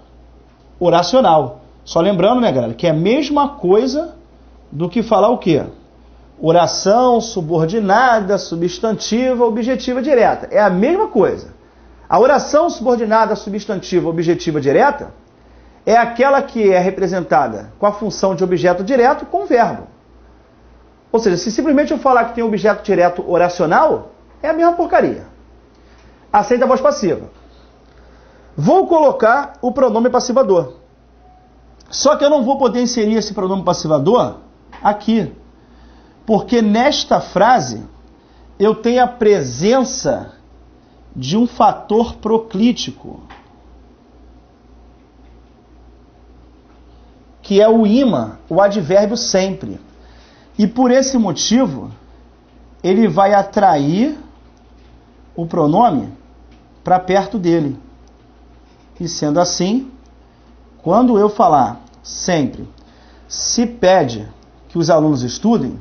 oracional. Só lembrando, né, galera, que é a mesma coisa do que falar o quê? Oração subordinada, substantiva, objetiva direta. É a mesma coisa. A oração subordinada, substantiva, objetiva direta é aquela que é representada com a função de objeto direto com verbo. Ou seja, se simplesmente eu falar que tem objeto direto oracional, é a mesma porcaria. Aceita a voz passiva. Vou colocar o pronome passivador. Só que eu não vou poder inserir esse pronome passivador aqui. Porque nesta frase eu tenho a presença de um fator proclítico, que é o ima, o advérbio sempre. E por esse motivo, ele vai atrair o pronome para perto dele. E sendo assim, quando eu falar sempre, se pede que os alunos estudem,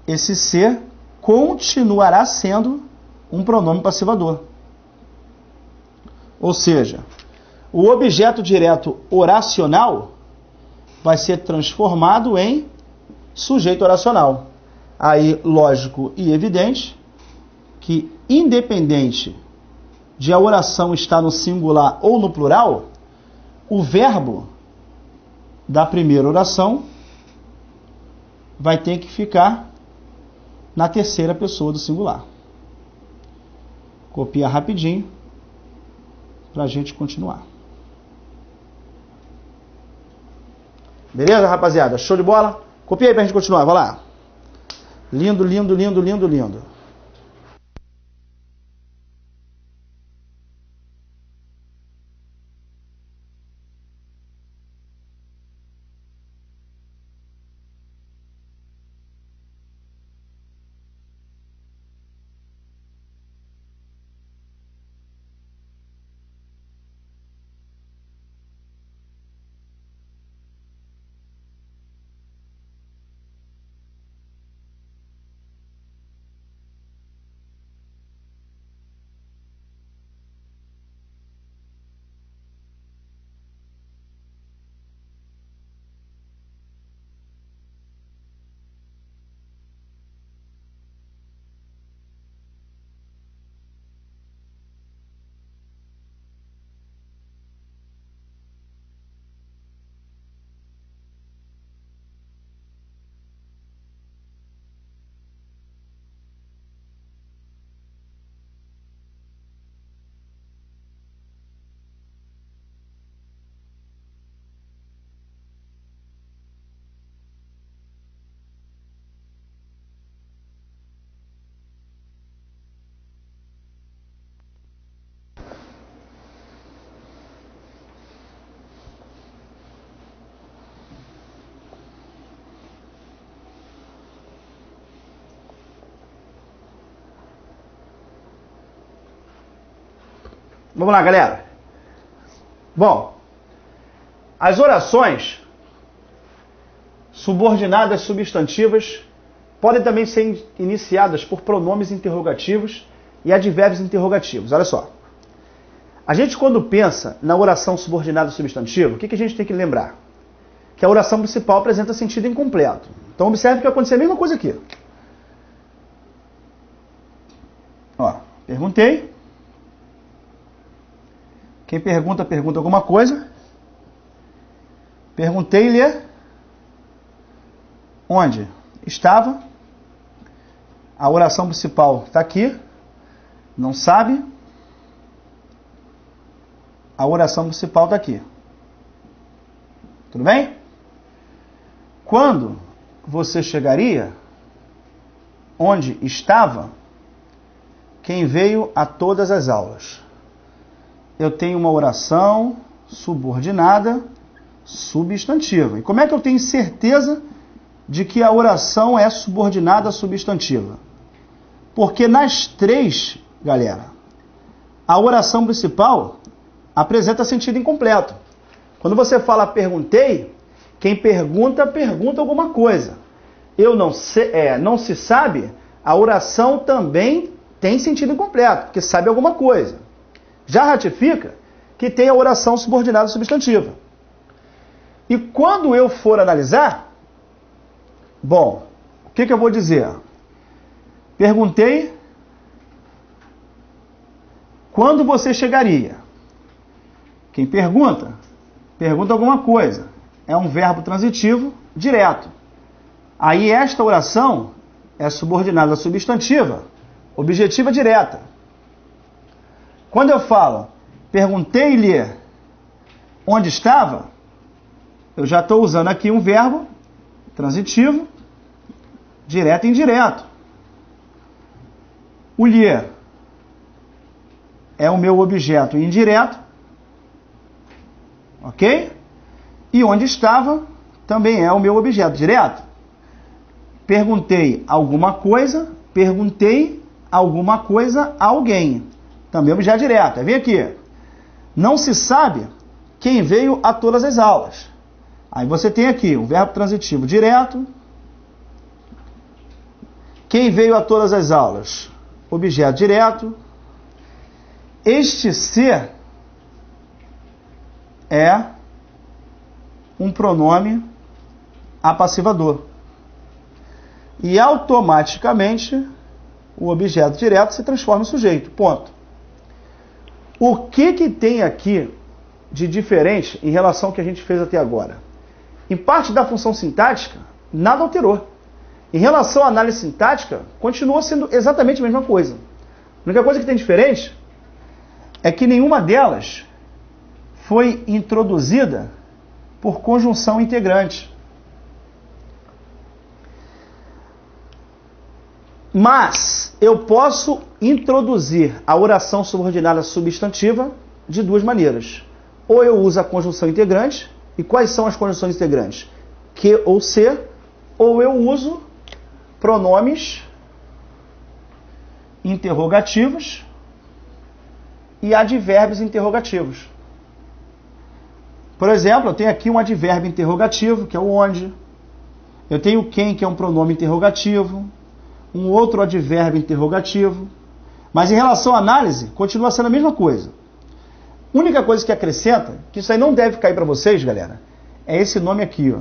esse ser continuará sendo um pronome passivador. Ou seja, o objeto direto oracional vai ser transformado em sujeito oracional. Aí, lógico e evidente que, independente de a oração estar no singular ou no plural, o verbo da primeira oração vai ter que ficar na terceira pessoa do singular. Copia rapidinho para a gente continuar. Beleza, rapaziada? Show de bola? Copia aí para a gente continuar, vai lá. Lindo, lindo, lindo, lindo, lindo. Vamos lá, galera. Bom, as orações subordinadas substantivas podem também ser iniciadas por pronomes interrogativos e advérbios interrogativos. Olha só. A gente, quando pensa na oração subordinada substantiva, o que a gente tem que lembrar? Que a oração principal apresenta sentido incompleto. Então, observe que vai acontecer a mesma coisa aqui. Ó, perguntei. Quem pergunta, pergunta alguma coisa. Perguntei-lhe onde estava. A oração principal está aqui. Não sabe. A oração principal está aqui. Tudo bem? Quando você chegaria? Onde estava? Quem veio a todas as aulas? Eu tenho uma oração subordinada substantiva. E como é que eu tenho certeza de que a oração é subordinada substantiva? Porque nas três, galera, a oração principal apresenta sentido incompleto. Quando você fala perguntei, quem pergunta, pergunta alguma coisa. Não se sabe, a oração também tem sentido incompleto, porque sabe alguma coisa. Já ratifica que tem a oração subordinada substantiva. E quando eu for analisar, bom, o que eu vou dizer? Perguntei quando você chegaria. Quem pergunta, pergunta alguma coisa. É um verbo transitivo direto. Aí esta oração é subordinada substantiva, objetiva direta. Quando eu falo, perguntei-lhe onde estava, eu já estou usando aqui um verbo transitivo, direto e indireto. O lhe é o meu objeto indireto, ok? E onde estava também é o meu objeto direto. Perguntei alguma coisa a alguém. Também objeto direto. Vem aqui. Não se sabe quem veio a todas as aulas. Aí você tem aqui o verbo transitivo direto. Quem veio a todas as aulas? Objeto direto. Este ser é um pronome apassivador. E automaticamente o objeto direto se transforma em sujeito. Ponto. O que tem aqui de diferente em relação ao que a gente fez até agora? Em parte da função sintática, nada alterou. Em relação à análise sintática, continua sendo exatamente a mesma coisa. A única coisa que tem diferente é que nenhuma delas foi introduzida por conjunção integrante. Mas eu posso introduzir a oração subordinada substantiva de duas maneiras. Ou eu uso a conjunção integrante. E quais são as conjunções integrantes? Que ou se. Ou eu uso pronomes interrogativos e advérbios interrogativos. Por exemplo, eu tenho aqui um advérbio interrogativo, que é o onde. Eu tenho quem, que é um pronome interrogativo. Um outro advérbio interrogativo. Mas em relação à análise, continua sendo a mesma coisa. A única coisa que acrescenta, que isso aí não deve cair para vocês, galera, é esse nome aqui, ó.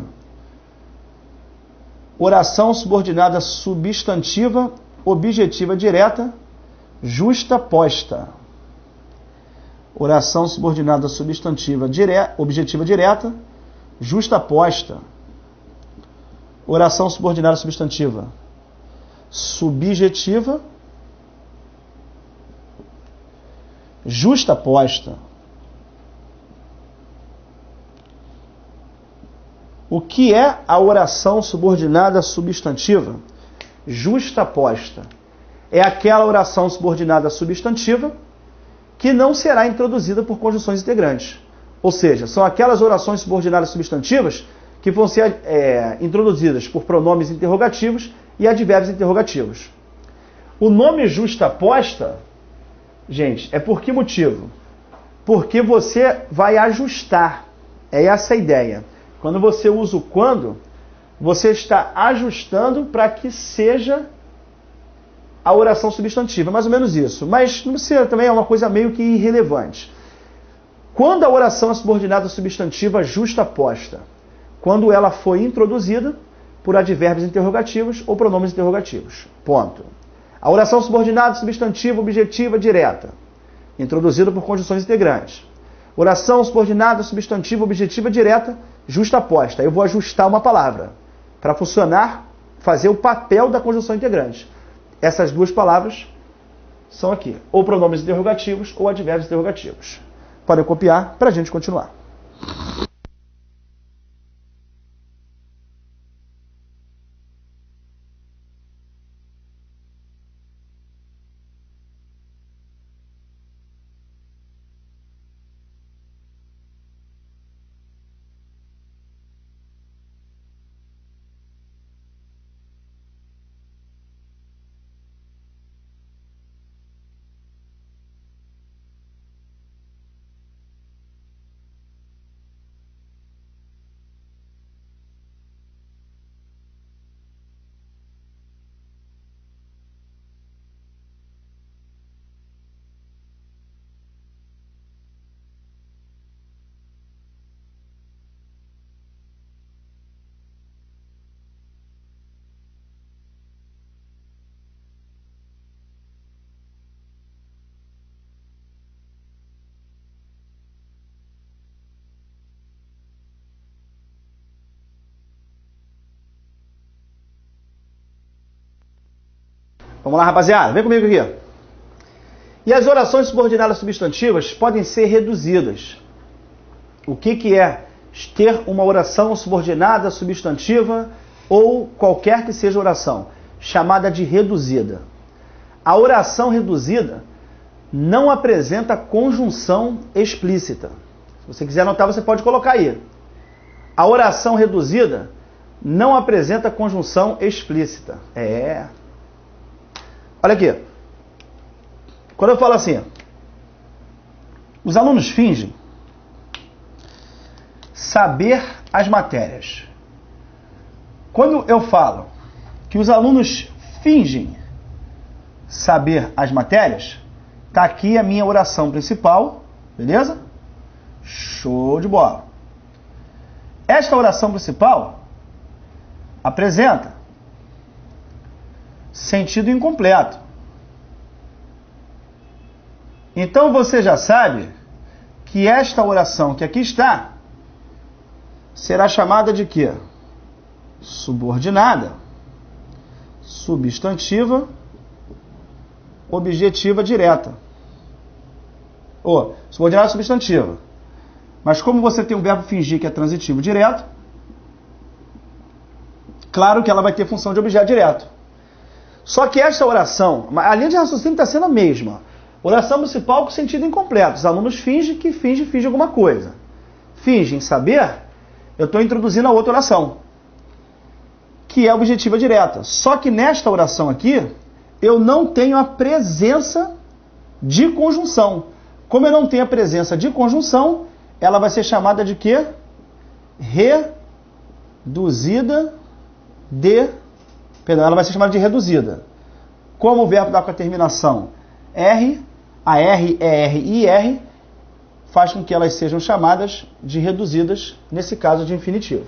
Oração subordinada substantiva, objetiva direta, justaposta. Oração subordinada substantiva objetiva direta, justaposta. Oração subordinada substantiva subjetiva, justaposta. O que é a oração subordinada substantiva justaposta? É aquela oração subordinada substantiva que não será introduzida por conjunções integrantes. Ou seja, são aquelas orações subordinadas substantivas que vão ser introduzidas por pronomes interrogativos e advérbios interrogativos. O nome justaposta, gente, é por que motivo? Porque você vai ajustar. É essa a ideia. Quando você usa o quando, você está ajustando para que seja a oração substantiva. Mais ou menos isso. Mas não precisa, também é uma coisa meio que irrelevante. Quando a oração é subordinada substantiva justaposta? Quando ela foi introduzida por advérbios interrogativos ou pronomes interrogativos. Ponto. A oração subordinada substantiva objetiva direta, introduzida por conjunções integrantes. Oração subordinada substantiva objetiva direta justaposta. Eu vou ajustar uma palavra para funcionar, fazer o papel da conjunção integrante. Essas duas palavras são aqui, ou pronomes interrogativos ou advérbios interrogativos. Podem copiar para a gente continuar. Vamos lá, rapaziada, vem comigo aqui. E as orações subordinadas substantivas podem ser reduzidas. O que é ter uma oração subordinada substantiva ou qualquer que seja oração, chamada de reduzida? A oração reduzida não apresenta conjunção explícita. Se você quiser anotar, você pode colocar aí. A oração reduzida não apresenta conjunção explícita. Olha aqui. Quando eu falo assim, os alunos fingem saber as matérias. Quando eu falo que os alunos fingem saber as matérias, está aqui a minha oração principal, beleza? Show de bola. Esta oração principal apresenta sentido incompleto. Então você já sabe que esta oração que aqui está será chamada de quê? Subordinada, substantiva, objetiva direta. Subordinada substantiva. Mas como você tem o verbo fingir que é transitivo direto, claro que ela vai ter função de objeto direto. Só que esta oração, a linha de raciocínio está sendo a mesma. Oração principal com sentido incompleto. Os alunos fingem que fingem alguma coisa. Fingem saber, eu estou introduzindo a outra oração, que é objetiva direta. Só que nesta oração aqui, eu não tenho a presença de conjunção. Como eu não tenho a presença de conjunção, ela vai ser chamada de quê? Reduzida de... Perdão, ela vai ser chamada de reduzida. Como o verbo dá com a terminação R, a R, ER e IR, faz com que elas sejam chamadas de reduzidas, nesse caso de infinitivo.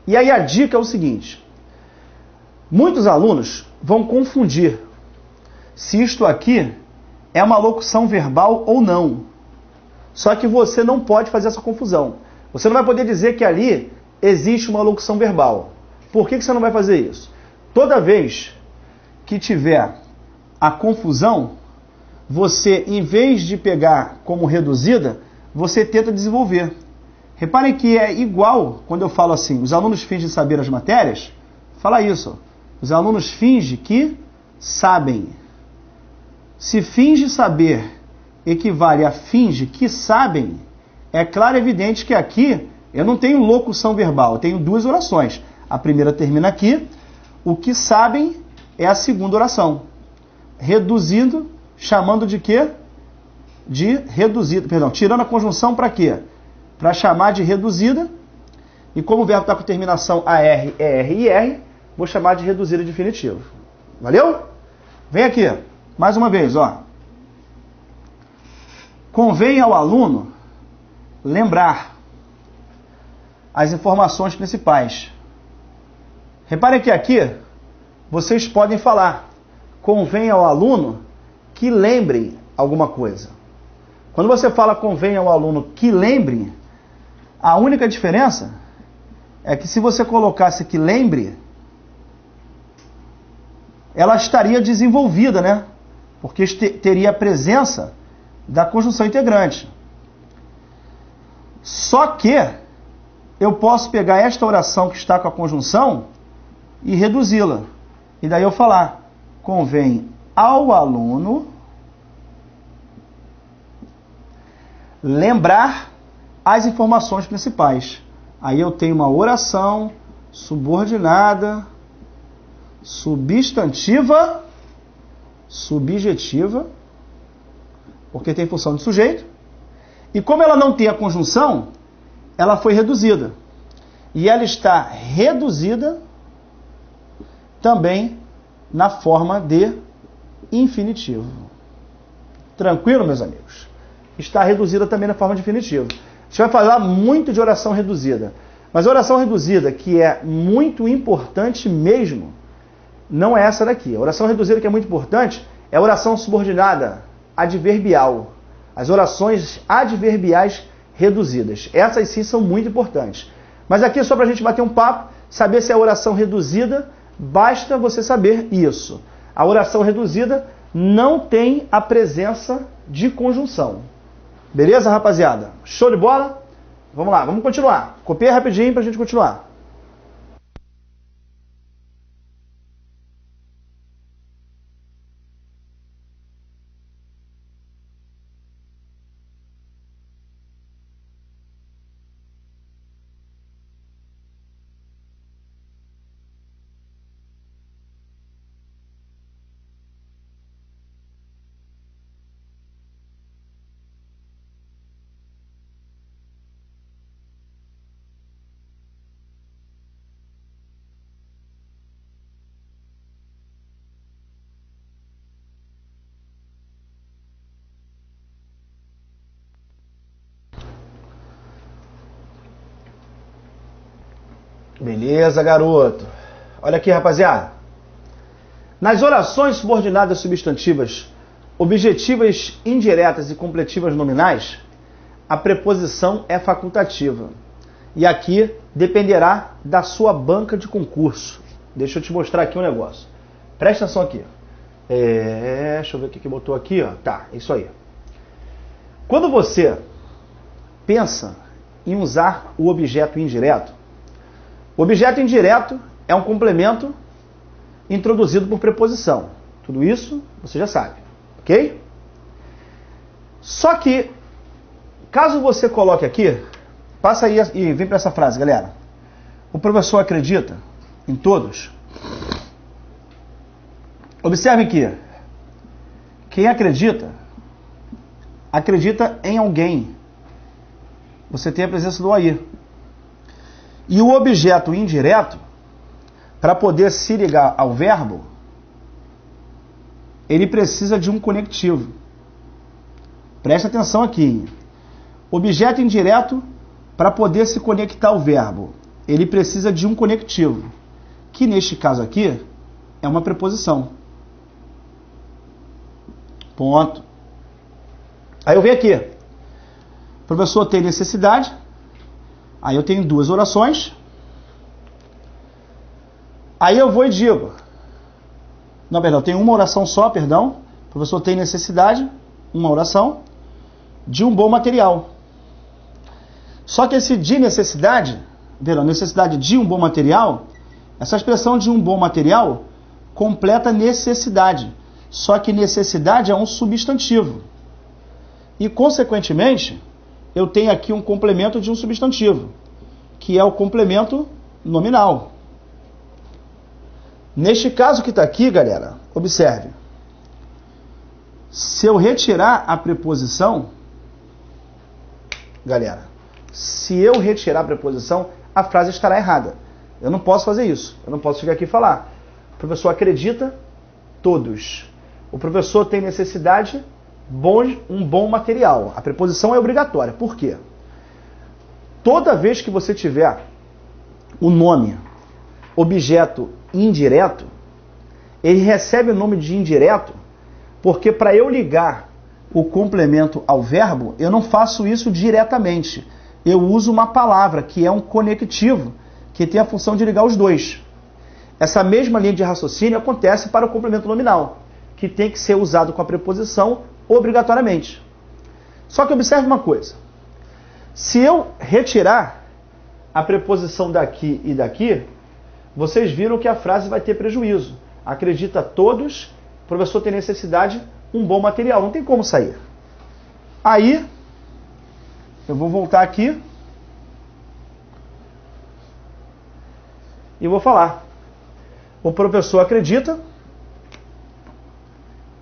E aí a dica é o seguinte: muitos alunos vão confundir se isto aqui é uma locução verbal ou não. Só que você não pode fazer essa confusão. Você não vai poder dizer que ali existe uma locução verbal. Por que você não vai fazer isso? Toda vez que tiver a confusão, você, em vez de pegar como reduzida, você tenta desenvolver. Reparem que é igual quando eu falo assim, os alunos fingem saber as matérias, fala isso. Os alunos fingem que sabem. Se finge saber equivale a finge que sabem, é claro e evidente que aqui eu não tenho locução verbal, eu tenho duas orações. A primeira termina aqui, o que sabem é a segunda oração. Reduzindo, chamando de quê? de reduzida. Perdão, tirando a conjunção para quê? Para chamar de reduzida. E como o verbo está com terminação AR, ER e R, vou chamar de reduzida definitiva. Valeu? Vem aqui, mais uma vez, ó. Convém ao aluno lembrar as informações principais. Reparem que aqui vocês podem falar. Convém ao aluno que lembre alguma coisa. Quando você fala convém ao aluno que lembre, a única diferença é que se você colocasse que lembre, ela estaria desenvolvida, né? Porque teria a presença da conjunção integrante. Só que eu posso pegar esta oração que está com a conjunção e reduzi-la. E daí eu falar, convém ao aluno lembrar as informações principais. Aí eu tenho uma oração subordinada, substantiva, subjetiva, porque tem função de sujeito. E como ela não tem a conjunção, ela foi reduzida. E ela está reduzida também na forma de infinitivo. Tranquilo, meus amigos? Está reduzida também na forma de infinitivo. A gente vai falar muito de oração reduzida. Mas a oração reduzida, que é muito importante mesmo, não é essa daqui. A oração reduzida que é muito importante é a oração subordinada adverbial. As orações adverbiais reduzidas. Essas sim são muito importantes. Mas aqui é só para a gente bater um papo, saber se é oração reduzida, basta você saber isso. A oração reduzida não tem a presença de conjunção. Beleza, rapaziada? Show de bola? Vamos lá, vamos continuar. Copia rapidinho para a gente continuar. Beleza, garoto. Olha aqui, rapaziada. Nas orações subordinadas substantivas, objetivas indiretas e completivas nominais, a preposição é facultativa. E aqui dependerá da sua banca de concurso. Deixa eu te mostrar aqui um negócio. Presta atenção aqui. Deixa eu ver o que botou aqui. Ó. Tá, isso aí. Quando você pensa em usar o objeto indireto, o objeto indireto é um complemento introduzido por preposição. Tudo isso você já sabe, ok? Só que, caso você coloque aqui, passa aí e vem para essa frase, galera. O professor acredita em todos? Observe que quem acredita, acredita em alguém. Você tem a presença do aí. E o objeto indireto, para poder se ligar ao verbo, ele precisa de um conectivo. Presta atenção aqui. Objeto indireto, para poder se conectar ao verbo, ele precisa de um conectivo, que neste caso aqui é uma preposição. Ponto. Aí eu venho aqui. O professor tem necessidade. Aí eu tenho duas orações. Aí eu vou e digo. Não, perdão, tem uma oração só, perdão. O professor tem necessidade, uma oração, de um bom material. Só que esse de necessidade, verão, necessidade de um bom material, essa expressão de um bom material completa necessidade. Só que necessidade é um substantivo. E, consequentemente, eu tenho aqui um complemento de um substantivo, que é o complemento nominal. Neste caso que está aqui, galera, observe. Se eu retirar a preposição, galera, se eu retirar a preposição, a frase estará errada. Eu não posso fazer isso. Eu não posso chegar aqui e falar: o professor acredita, todos. O professor tem necessidade, um bom material. A preposição é obrigatória. Por quê? Toda vez que você tiver o nome objeto indireto, ele recebe o nome de indireto, porque para eu ligar o complemento ao verbo, eu não faço isso diretamente. Eu uso uma palavra, que é um conectivo, que tem a função de ligar os dois. Essa mesma linha de raciocínio acontece para o complemento nominal, que tem que ser usado com a preposição obrigatoriamente. Só que observe uma coisa. Se eu retirar a preposição daqui e daqui, vocês viram que a frase vai ter prejuízo. Acredita todos, o professor tem necessidade, um bom material. Não tem como sair. Aí, eu vou voltar aqui e vou falar: o professor acredita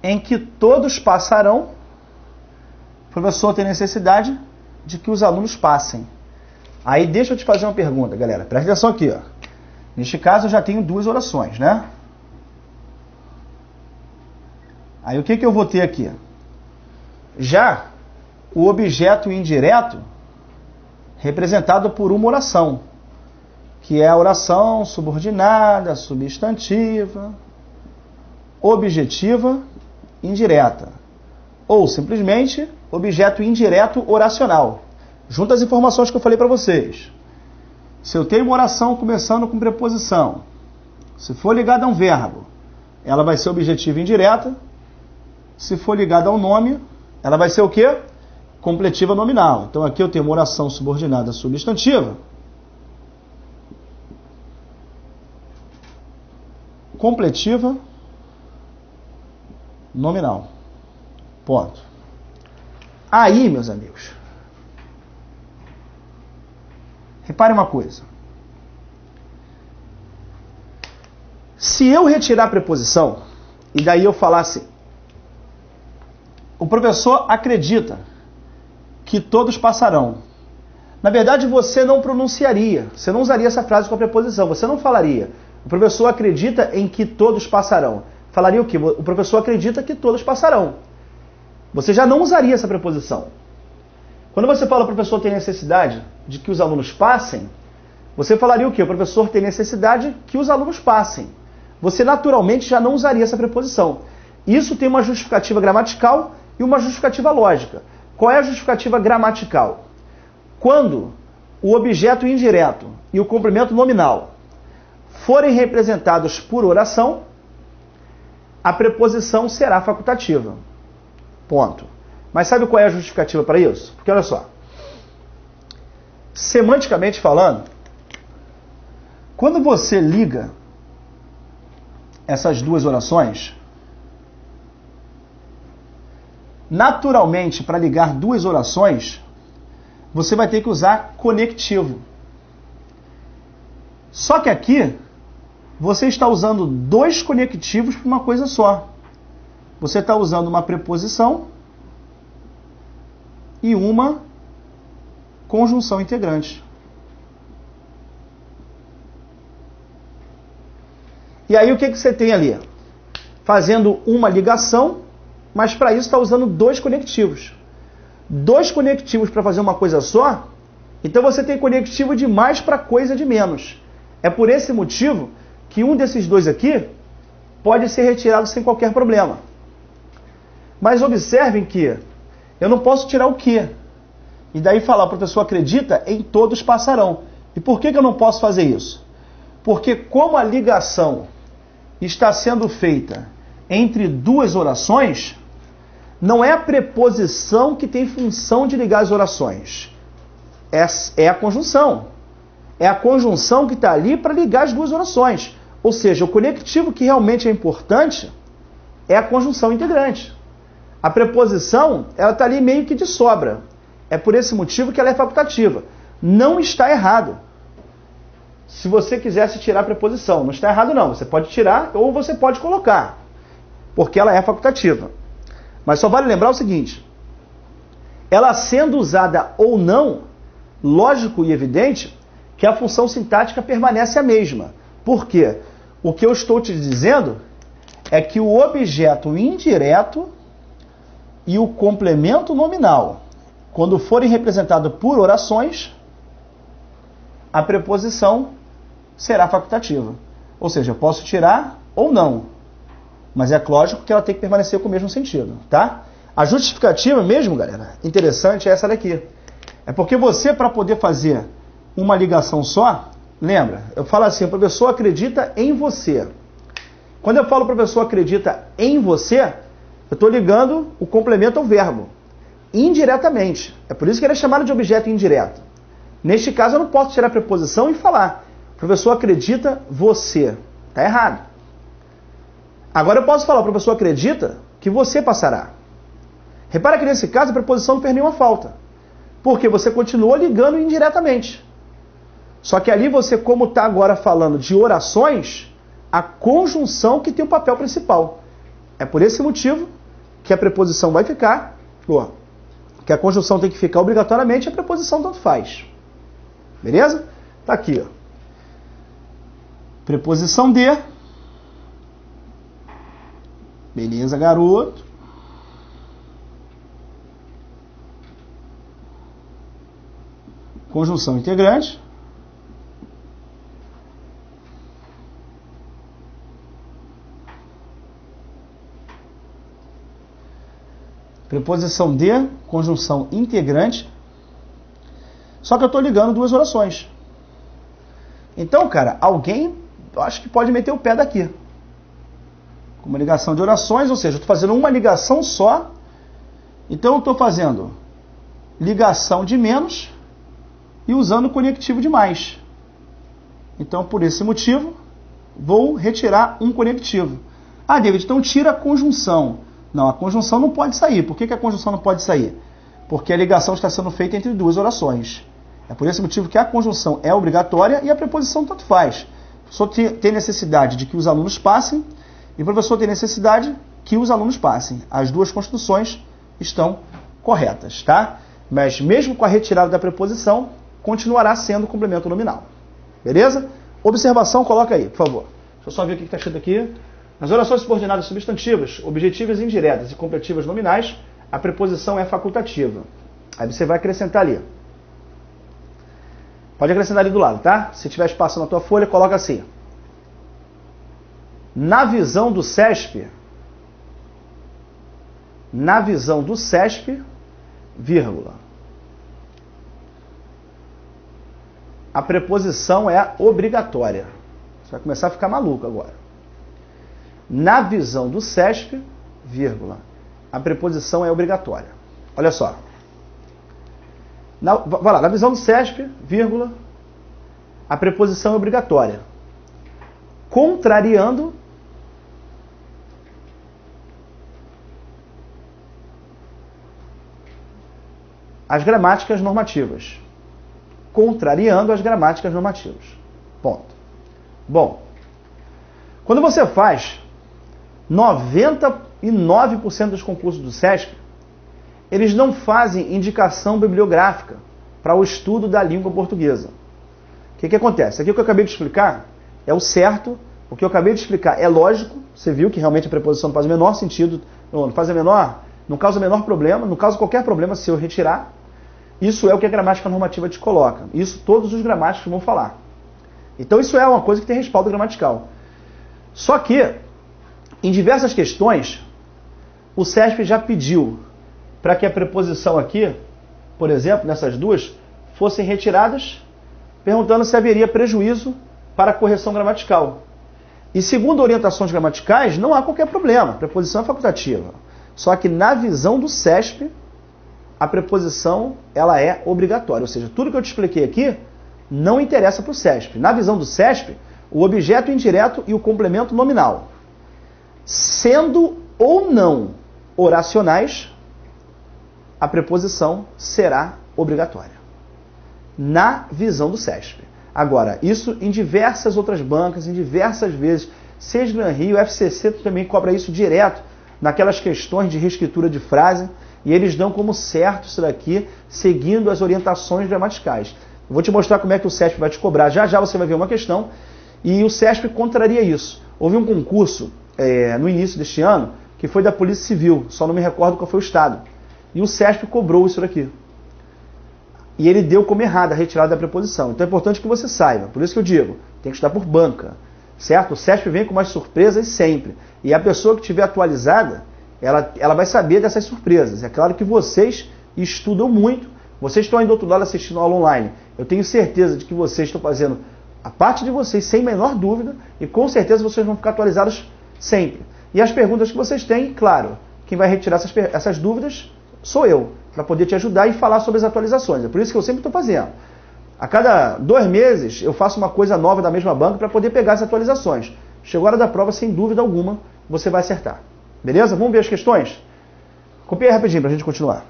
em que todos passarão. O professor tem necessidade de que os alunos passem. Aí deixa eu te fazer uma pergunta, galera. Presta atenção aqui, ó. Neste caso eu já tenho duas orações, né? Aí o que eu vou ter aqui? Já o objeto indireto representado por uma oração, que é a oração subordinada, substantiva, objetiva, indireta. Ou simplesmente objeto indireto oracional. Junta as informações que eu falei para vocês. Se eu tenho uma oração começando com preposição, se for ligada a um verbo, ela vai ser objetiva indireta. Se for ligada ao nome, ela vai ser o quê? Completiva nominal. Então aqui eu tenho uma oração subordinada substantiva. Completiva nominal. Ponto. Aí, meus amigos, repare uma coisa. Se eu retirar a preposição, e daí eu falar assim: o professor acredita que todos passarão. Na verdade, você não pronunciaria, você não usaria essa frase com a preposição, você não falaria: o professor acredita em que todos passarão. Falaria o quê? O professor acredita que todos passarão. Você já não usaria essa preposição. Quando você fala: o professor tem necessidade de que os alunos passem, você falaria o quê? O professor tem necessidade que os alunos passem. Você naturalmente já não usaria essa preposição. Isso tem uma justificativa gramatical e uma justificativa lógica. Qual é a justificativa gramatical? Quando o objeto indireto e o complemento nominal forem representados por oração, a preposição será facultativa. Ponto. Mas sabe qual é a justificativa para isso? Porque olha só, semanticamente falando, quando você liga essas duas orações, naturalmente, para ligar duas orações, você vai ter que usar conectivo. Só que aqui, você está usando dois conectivos para uma coisa só. Você está usando uma preposição e uma conjunção integrante. E aí o que você tem ali? Fazendo uma ligação, mas para isso está usando dois conectivos. Dois conectivos para fazer uma coisa só, então você tem conectivo de mais para coisa de menos. É por esse motivo que um desses dois aqui pode ser retirado sem qualquer problema. Mas observem que eu não posso tirar o que. E daí falar: o professor acredita em todos passarão. E por que eu não posso fazer isso? Porque como a ligação está sendo feita entre duas orações, não é a preposição que tem função de ligar as orações. É a conjunção. É a conjunção que está ali para ligar as duas orações. Ou seja, o conectivo que realmente é importante é a conjunção integrante. A preposição, ela está ali meio que de sobra. É por esse motivo que ela é facultativa. Não está errado se você quisesse tirar a preposição. Não está errado não. Você pode tirar ou você pode colocar, porque ela é facultativa. Mas só vale lembrar o seguinte, ela sendo usada ou não, lógico e evidente que a função sintática permanece a mesma. Por quê? O que eu estou te dizendo é que o objeto indireto e o complemento nominal, quando forem representados por orações, a preposição será facultativa. Ou seja, eu posso tirar ou não, mas é lógico que ela tem que permanecer com o mesmo sentido, tá? A justificativa mesmo, galera, interessante é essa daqui. É porque você, para poder fazer uma ligação só, lembra, eu falo assim, o professor acredita em você. Quando eu falo o professor acredita em você, eu estou ligando o complemento ao verbo, indiretamente. É por isso que ele é chamado de objeto indireto. Neste caso, eu não posso tirar a preposição e falar, o professor acredita você. Está errado. Agora eu posso falar, o professor acredita que você passará. Repara que nesse caso a preposição não fez nenhuma falta. Porque você continuou ligando indiretamente. Só que ali você, como está agora falando de orações, a conjunção que tem o papel principal. É por esse motivo que a preposição vai ficar, que a conjunção tem que ficar obrigatoriamente, a preposição tanto faz. Beleza? Tá aqui, ó. Preposição de. Beleza, garoto. Conjunção integrante. Preposição de, conjunção integrante. Só que eu estou ligando duas orações. Então, cara, alguém, eu acho que pode meter o pé daqui. Uma ligação de orações, ou seja, eu estou fazendo uma ligação só. Então, eu estou fazendo ligação de menos e usando o conectivo de mais. Então, por esse motivo, vou retirar um conectivo. Ah, David, então tira a conjunção. Não, a conjunção não pode sair. Por que a conjunção não pode sair? Porque a ligação está sendo feita entre duas orações. É por esse motivo que a conjunção é obrigatória e a preposição tanto faz. O professor tem necessidade de que os alunos passem e o professor tem necessidade que os alunos passem. As duas construções estão corretas, tá? Mas mesmo com a retirada da preposição, continuará sendo complemento nominal. Beleza? Observação, coloca aí, por favor. Deixa eu só ver o que está escrito aqui. Nas orações subordinadas substantivas, objetivas indiretas e completivas nominais, a preposição é facultativa. Aí você vai acrescentar ali. Pode acrescentar ali do lado, tá? Se tiver espaço na tua folha, coloca assim. Na visão do CESP, vírgula, a preposição é obrigatória. Você vai começar a ficar maluco agora. Na visão do CESP, vírgula, a preposição é obrigatória. Olha só. Vai lá, na visão do CESP, vírgula, a preposição é obrigatória. Contrariando as gramáticas normativas. Contrariando as gramáticas normativas. Ponto. Bom, quando você faz 99% dos concursos do SESC, eles não fazem indicação bibliográfica para o estudo da língua portuguesa. O que acontece? Aqui o que eu acabei de explicar é o certo, o que eu acabei de explicar é lógico, você viu que realmente a preposição não faz o menor sentido, não causa o menor problema, não causa qualquer problema se eu retirar. Isso é o que a gramática normativa te coloca. Isso todos os gramáticos vão falar. Então isso é uma coisa que tem respaldo gramatical. Só que, em diversas questões, o CESP já pediu para que a preposição aqui, por exemplo, nessas duas, fossem retiradas, perguntando se haveria prejuízo para a correção gramatical. E segundo orientações gramaticais, não há qualquer problema, a preposição é facultativa. Só que na visão do CESP, a preposição ela é obrigatória. Ou seja, tudo que eu te expliquei aqui não interessa para o CESP. Na visão do CESP, o objeto indireto e o complemento nominal, sendo ou não oracionais, a preposição será obrigatória. Na visão do CESP. Agora, isso em diversas outras bancas, em diversas vezes, seja no Rio, o FCC também cobra isso direto. naquelas questões de reescritura de frase, e eles dão como certo isso daqui, seguindo as orientações gramaticais. Eu vou te mostrar como é que o CESP vai te cobrar. Já já você vai ver uma questão, e o CESP contraria isso. Houve um concurso no início deste ano, que foi da Polícia Civil, só não me recordo qual foi o estado. E o CESP cobrou isso daqui. E ele deu como errada a retirada da preposição. Então é importante que você saiba. Por isso que eu digo, tem que estudar por banca. Certo? O CESP vem com umas surpresas sempre. E a pessoa que estiver atualizada, ela vai saber dessas surpresas. É claro que vocês estudam muito. Vocês estão aí do outro lado assistindo a aula online. Eu tenho certeza de que vocês estão fazendo a parte de vocês sem menor dúvida. E com certeza vocês vão ficar atualizados sempre. E as perguntas que vocês têm, claro, quem vai retirar essas dúvidas sou eu, para poder te ajudar e falar sobre as atualizações. É por isso que eu sempre estou fazendo. A cada 2 meses eu faço uma coisa nova da mesma banca para poder pegar as atualizações. Chegou a hora da prova, sem dúvida alguma, você vai acertar. Beleza? Vamos ver as questões? Copia aí rapidinho para a gente continuar.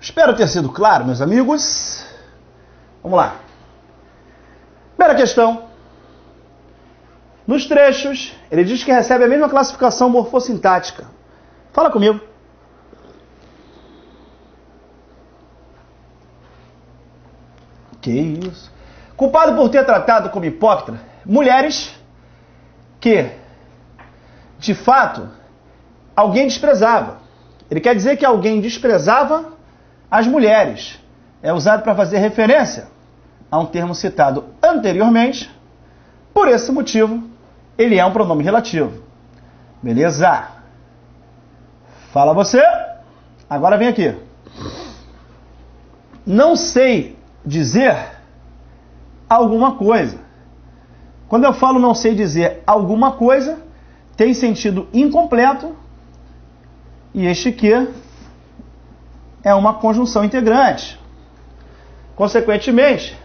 Espero ter sido claro, meus amigos. Vamos lá. Primeira questão. Nos trechos, ele diz que recebe a mesma classificação morfossintática. Fala comigo. Que isso? Culpado por ter tratado como hipócrita mulheres que, de fato, alguém desprezava. Ele quer dizer que alguém desprezava as mulheres. É usado para fazer referência a um termo citado anteriormente. Por esse motivo, ele é um pronome relativo. Beleza? Fala você. Agora vem aqui. Não sei dizer alguma coisa. Quando eu falo não sei dizer alguma coisa, tem sentido incompleto. E este que é uma conjunção integrante. Consequentemente,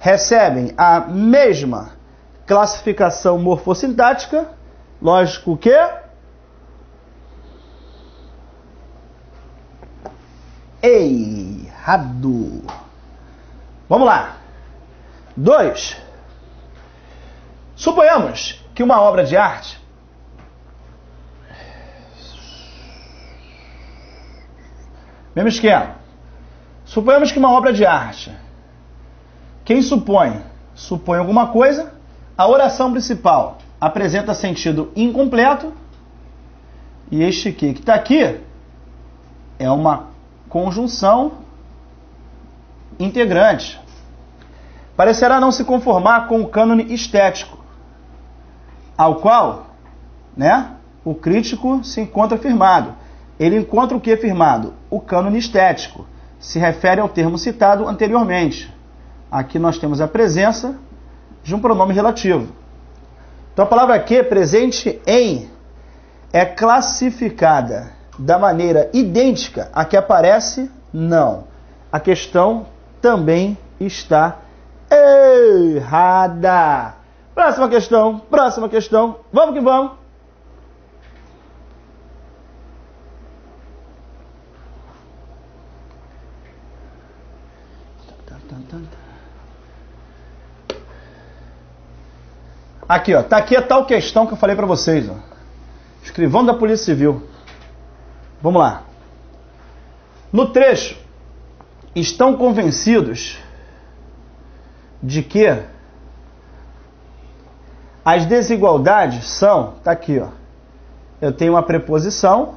recebem a mesma classificação morfossintática. Lógico que errado. Vamos lá. 2. Suponhamos que uma obra de arte mesmo esquema. Suponhamos que uma obra de arte. Quem supõe? Supõe alguma coisa. A oração principal apresenta sentido incompleto. E este aqui que está aqui é uma conjunção integrante. Parecerá não se conformar com o cânone estético, ao qual, né, o crítico se encontra firmado. Ele encontra o que firmado? O cânone estético. Se refere ao termo citado anteriormente. Aqui nós temos a presença de um pronome relativo. Então a palavra que, presente em, é classificada da maneira idêntica a que aparece? Não. A questão também está errada. Próxima questão, próxima questão. Vamos que vamos. Aqui, ó, tá aqui a tal questão que eu falei para vocês, ó. Escrivão da Polícia Civil. Vamos lá. No trecho, estão convencidos de que as desigualdades são, tá aqui, ó. Eu tenho uma preposição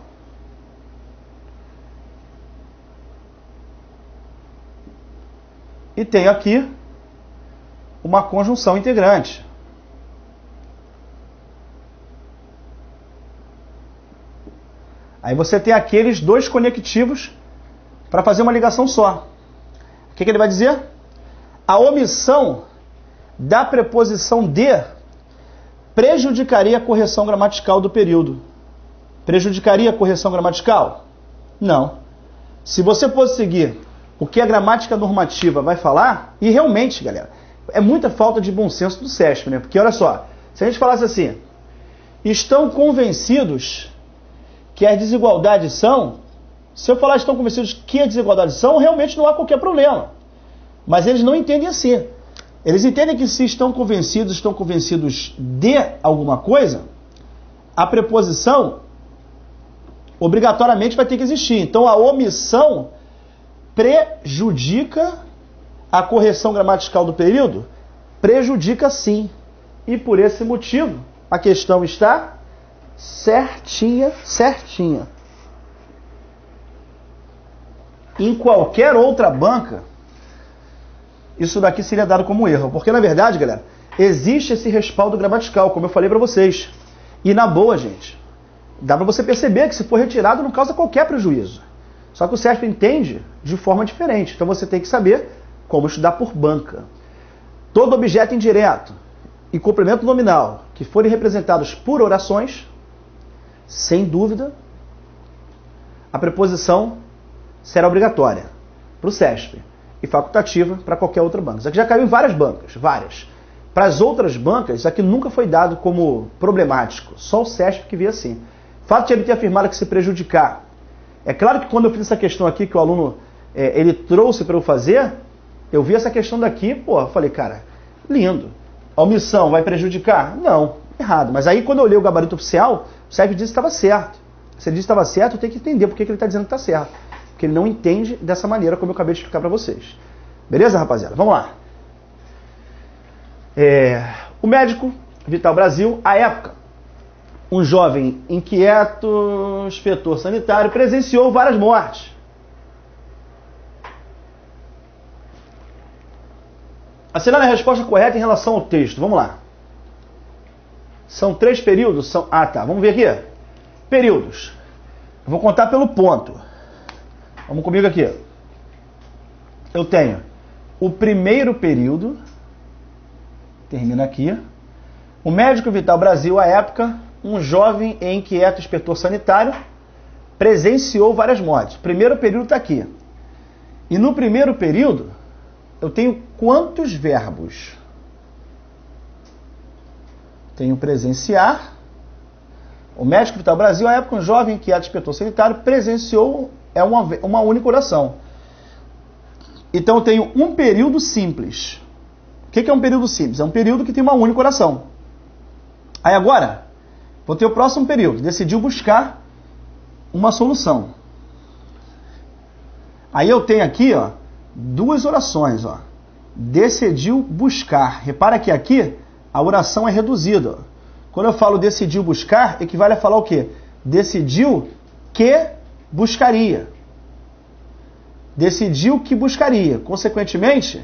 e tenho aqui uma conjunção integrante. Aí você tem aqueles dois conectivos para fazer uma ligação só. O que ele vai dizer? A omissão da preposição de prejudicaria a correção gramatical do período. Prejudicaria a correção gramatical? Não. Se você fosse seguir o que a gramática normativa vai falar, e realmente, galera, é muita falta de bom senso do SESP, né? Porque olha só, se a gente falasse assim, estão convencidos que as desigualdades são, se eu falar estão convencidos que as desigualdades são, realmente não há qualquer problema. Mas eles não entendem assim. Eles entendem que se estão convencidos de alguma coisa, a preposição obrigatoriamente vai ter que existir. Então a omissão prejudica a correção gramatical do período? Prejudica sim. E por esse motivo, a questão está certinha, certinha. Em qualquer outra banca, isso daqui seria dado como erro. Porque, na verdade, galera, existe esse respaldo gramatical, como eu falei para vocês. E na boa, gente, dá para você perceber que se for retirado não causa qualquer prejuízo. Só que o SESP entende de forma diferente. Então você tem que saber como estudar por banca. Todo objeto indireto e complemento nominal que forem representados por orações, sem dúvida, a preposição será obrigatória para o SESP e facultativa para qualquer outra banca. Isso aqui já caiu em várias bancas, várias. Para as outras bancas, isso aqui nunca foi dado como problemático. Só o SESP que vê assim. O fato de ele ter afirmado que se prejudicar. É claro que quando eu fiz essa questão aqui, que o aluno ele trouxe para eu fazer, eu vi essa questão daqui, pô, eu falei, cara, lindo. A omissão vai prejudicar? Não, errado. Mas aí quando eu olhei o gabarito oficial, o SESP disse que estava certo. Se ele disse que estava certo, eu tenho que entender por que ele está dizendo que está certo. Porque ele não entende dessa maneira como eu acabei de explicar para vocês. Beleza, rapaziada? Vamos lá. O médico Vital Brasil, à época, um jovem inquieto, inspetor sanitário, presenciou várias mortes. Assinale a resposta correta em relação ao texto. Vamos lá. São 3 períodos? Vamos ver aqui. Períodos. Eu vou contar pelo ponto. Vamos comigo aqui. Eu tenho o primeiro período, termina aqui. O médico Vital Brasil, à época, um jovem e inquieto inspetor sanitário, presenciou várias mortes. O primeiro período está aqui. E no primeiro período, eu tenho quantos verbos? Tenho presenciar. O médico Vital Brasil, à época, um jovem inquieto inspetor sanitário, presenciou uma única oração. Então eu tenho um período simples. O que é um período simples? É um período que tem uma única oração. Aí agora, vou ter o próximo período. Decidiu buscar uma solução. Aí eu tenho aqui, ó, 2 orações, ó. Decidiu buscar. Repara que aqui a oração é reduzida, ó. Quando eu falo decidiu buscar, equivale a falar o quê? Decidiu que buscaria. Decidiu que buscaria. Consequentemente,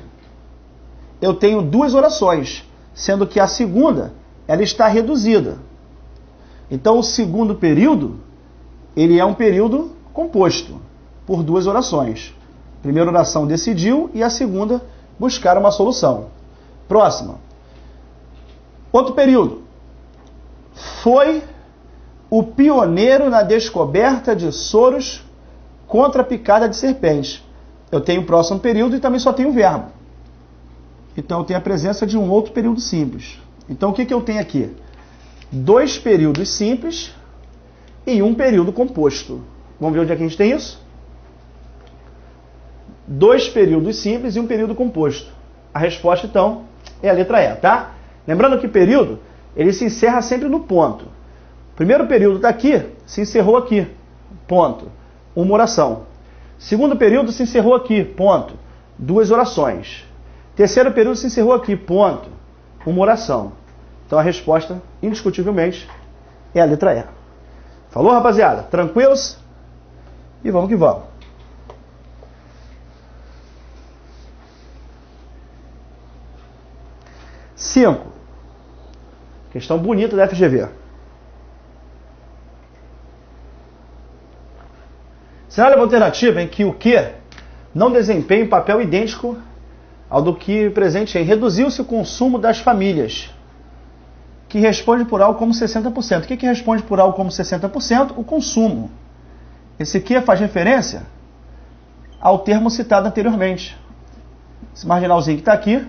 eu tenho duas orações, sendo que a segunda, ela está reduzida. Então, o segundo período, ele é um período composto por duas orações. A primeira oração, decidiu, e a segunda, buscar uma solução. Próxima. Outro período. Foi o pioneiro na descoberta de soros contra a picada de serpente. Eu tenho o próximo período e também só tenho o verbo. Então eu tenho a presença de um outro período simples. Então o que eu tenho aqui? Dois períodos simples e um período composto. Vamos ver onde é que a gente tem isso? Dois períodos simples e um período composto. A resposta, então, é a letra E, tá? Lembrando que período, ele se encerra sempre no ponto. O primeiro período está aqui, se encerrou aqui, ponto. Uma oração. Segundo período se encerrou aqui, ponto. Duas orações. Terceiro período se encerrou aqui, ponto. Uma oração. Então a resposta, indiscutivelmente, é a letra E. Falou, rapaziada? Tranquilos? E vamos que vamos. Cinco. Questão bonita da FGV. Cenário alternativa em que o que não desempenha um papel idêntico ao do que presente em reduziu-se o consumo das famílias, que responde por algo como 60%. O que responde por algo como 60%? O consumo. Esse que faz referência ao termo citado anteriormente. Esse marginalzinho que está aqui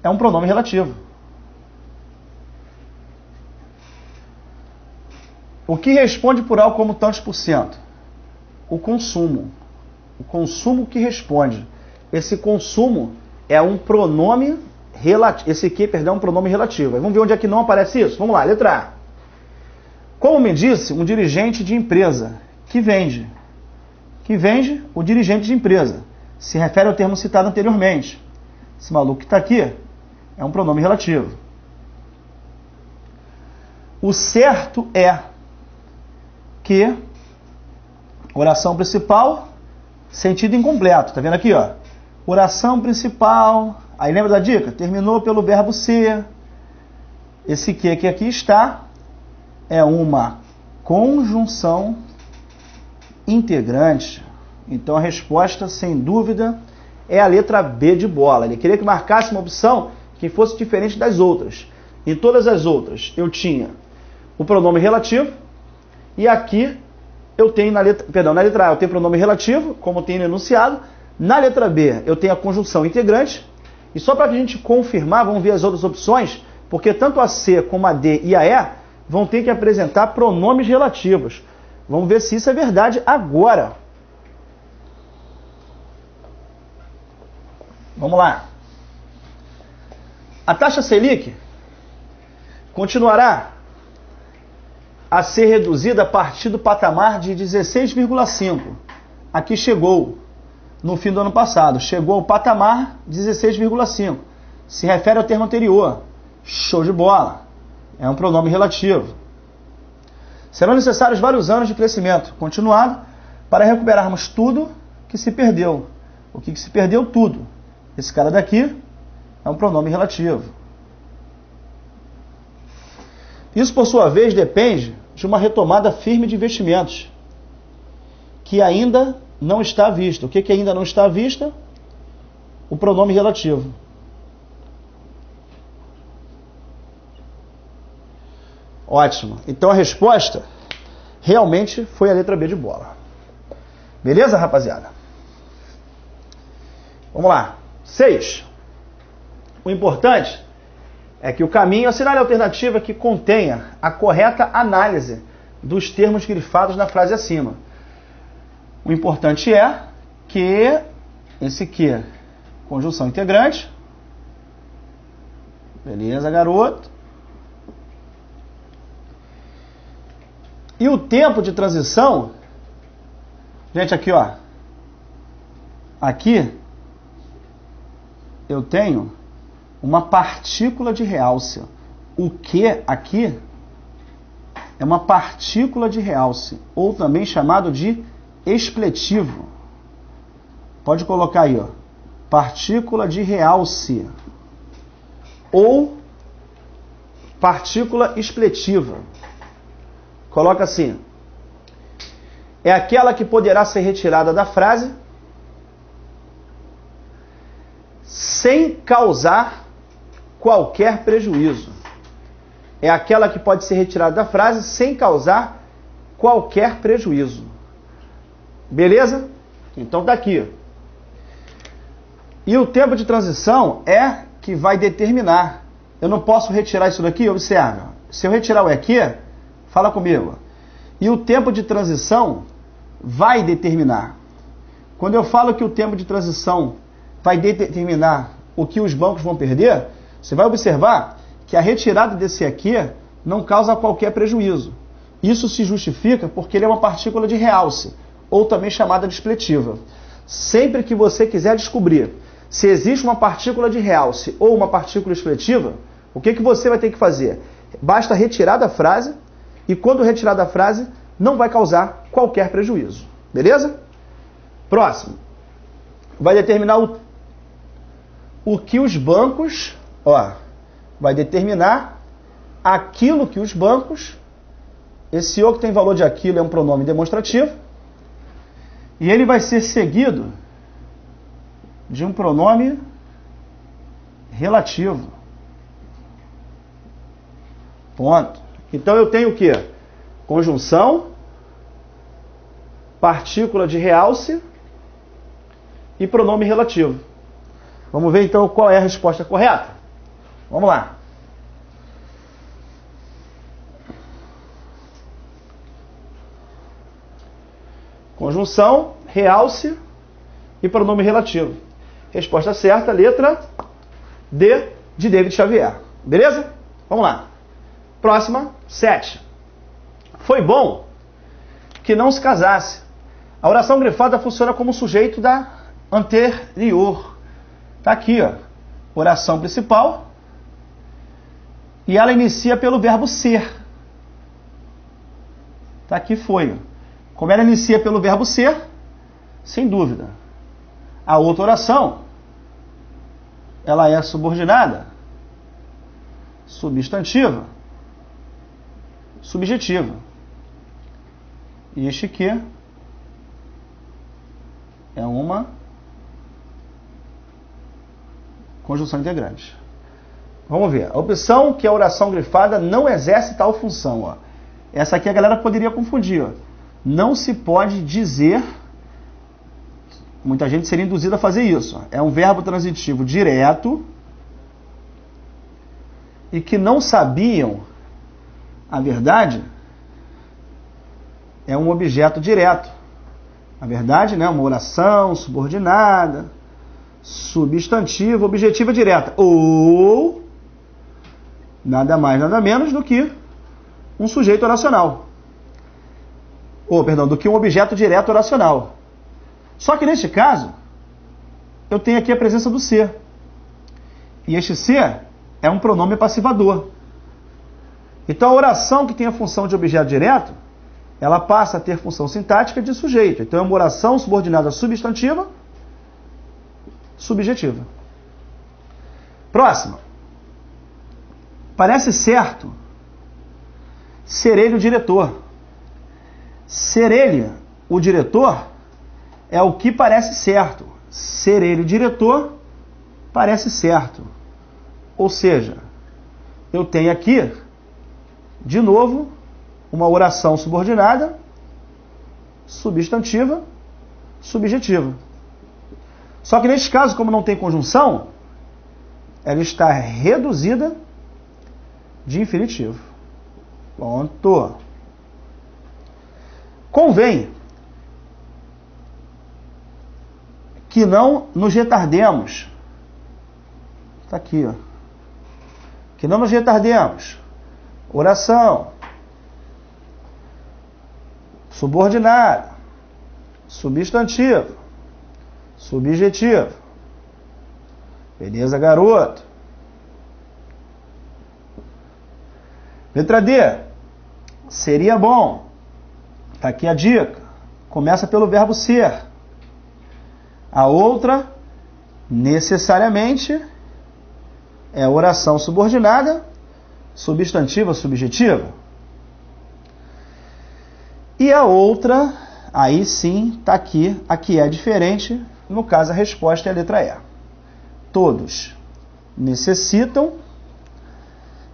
é um pronome relativo. O que responde por algo como tantos por cento? O consumo. O consumo que responde. Esse consumo é um pronome relativo. Esse que, perdão, é um pronome relativo. Vamos ver onde é que não aparece isso? Vamos lá, letra A. Como me disse, um dirigente de empresa que vende. Que vende o dirigente de empresa. Se refere ao termo citado anteriormente. Esse maluco que está aqui é um pronome relativo. O certo é que oração principal, sentido incompleto. Tá vendo aqui, ó? Oração principal. Aí lembra da dica? Terminou pelo verbo ser. Esse que aqui está é uma conjunção integrante. Então a resposta, sem dúvida, é a letra B de bola. Ele queria que marcasse uma opção que fosse diferente das outras. Em todas as outras, eu tinha o pronome relativo. E aqui eu tenho na letra A eu tenho pronome relativo, como tem no enunciado. Na letra B eu tenho a conjunção integrante. E só para a gente confirmar, vamos ver as outras opções, porque tanto a C como a D e a E vão ter que apresentar pronomes relativos. Vamos ver se isso é verdade agora. Vamos lá. A taxa Selic continuará a ser reduzida a partir do patamar de 16,5. Aqui chegou no fim do ano passado. Chegou ao patamar 16,5. Se refere ao termo anterior. Show de bola. É um pronome relativo. Serão necessários vários anos de crescimento continuado para recuperarmos tudo que se perdeu. O que se perdeu? Tudo. Esse cara daqui é um pronome relativo. Isso, por sua vez, depende de uma retomada firme de investimentos, que ainda não está à vista. O que ainda não está à vista? O pronome relativo. Ótimo. Então a resposta realmente foi a letra B de bola. Beleza, rapaziada? Vamos lá. 6. O importante é que o caminho assinale a alternativa que contenha a correta análise dos termos grifados na frase acima. O importante é que esse que, conjunção integrante. Beleza, garoto. E o tempo de transição, gente, aqui, ó. Aqui eu tenho uma partícula de realce. O que aqui é uma partícula de realce, ou também chamado de expletivo. Pode colocar aí, ó, partícula de realce, ou partícula expletiva. Coloca assim: é aquela que poderá ser retirada da frase sem causar qualquer prejuízo. É aquela que pode ser retirada da frase sem causar qualquer prejuízo. Beleza? Então tá aqui. E o tempo de transição é que vai determinar. Eu não posso retirar isso daqui, observa. Se eu retirar o aqui, fala comigo. E o tempo de transição vai determinar. Quando eu falo que o tempo de transição vai determinar o que os bancos vão perder, você vai observar que a retirada desse aqui não causa qualquer prejuízo. Isso se justifica porque ele é uma partícula de realce, ou também chamada de expletiva. Sempre que você quiser descobrir se existe uma partícula de realce ou uma partícula expletiva, o que você vai ter que fazer? Basta retirar da frase, e quando retirar da frase, não vai causar qualquer prejuízo. Beleza? Próximo. Vai determinar o que os bancos... vai determinar aquilo que os bancos... Esse o que tem valor de aquilo é um pronome demonstrativo. E ele vai ser seguido de um pronome relativo. Ponto. Então eu tenho o quê? Conjunção, partícula de realce e pronome relativo. Vamos ver então qual é a resposta correta? Vamos lá. Conjunção, realce e pronome relativo. Resposta certa, letra D de David Xavier. Beleza? Vamos lá. Próxima, 7. Foi bom que não se casasse. A oração grifada funciona como sujeito da anterior. Está aqui, ó. Oração principal. E ela inicia pelo verbo ser. Está aqui, foi. Como ela inicia pelo verbo ser, sem dúvida. A outra oração, ela é subordinada, substantiva, subjetiva. E este aqui é uma conjunção integrante. Vamos ver. A opção que a oração grifada não exerce tal função. Ó. Essa aqui a galera poderia confundir. Ó. Não se pode dizer... Muita gente seria induzida a fazer isso. Ó. É um verbo transitivo direto e que não sabiam, a verdade, é um objeto direto. A verdade, né? Uma oração subordinada, substantiva, objetiva direta. Ou nada mais, nada menos do que um sujeito oracional. Do que um objeto direto oracional. Só que neste caso, eu tenho aqui a presença do ser. E este ser é um pronome passivador. Então a oração que tem a função de objeto direto, ela passa a ter função sintática de sujeito. Então é uma oração subordinada substantiva, subjetiva. Próxima. Parece certo ser ele o diretor. Ser ele o diretor é o que parece certo. Ser ele o diretor parece certo. Ou seja, eu tenho aqui, de novo, uma oração subordinada, substantiva, subjetiva. Só que neste caso, como não tem conjunção, ela está reduzida de infinitivo. Ponto. Convém que não nos retardemos. Está aqui, ó. Que não nos retardemos. Oração subordinada, substantivo, subjetivo. Beleza, garoto? Letra D. Seria bom. Tá aqui a dica. Começa pelo verbo ser. A outra, necessariamente, é oração subordinada, substantiva, subjetiva. E a outra, aí sim, está aqui, a que é diferente, no caso a resposta é a letra E. Todos necessitam,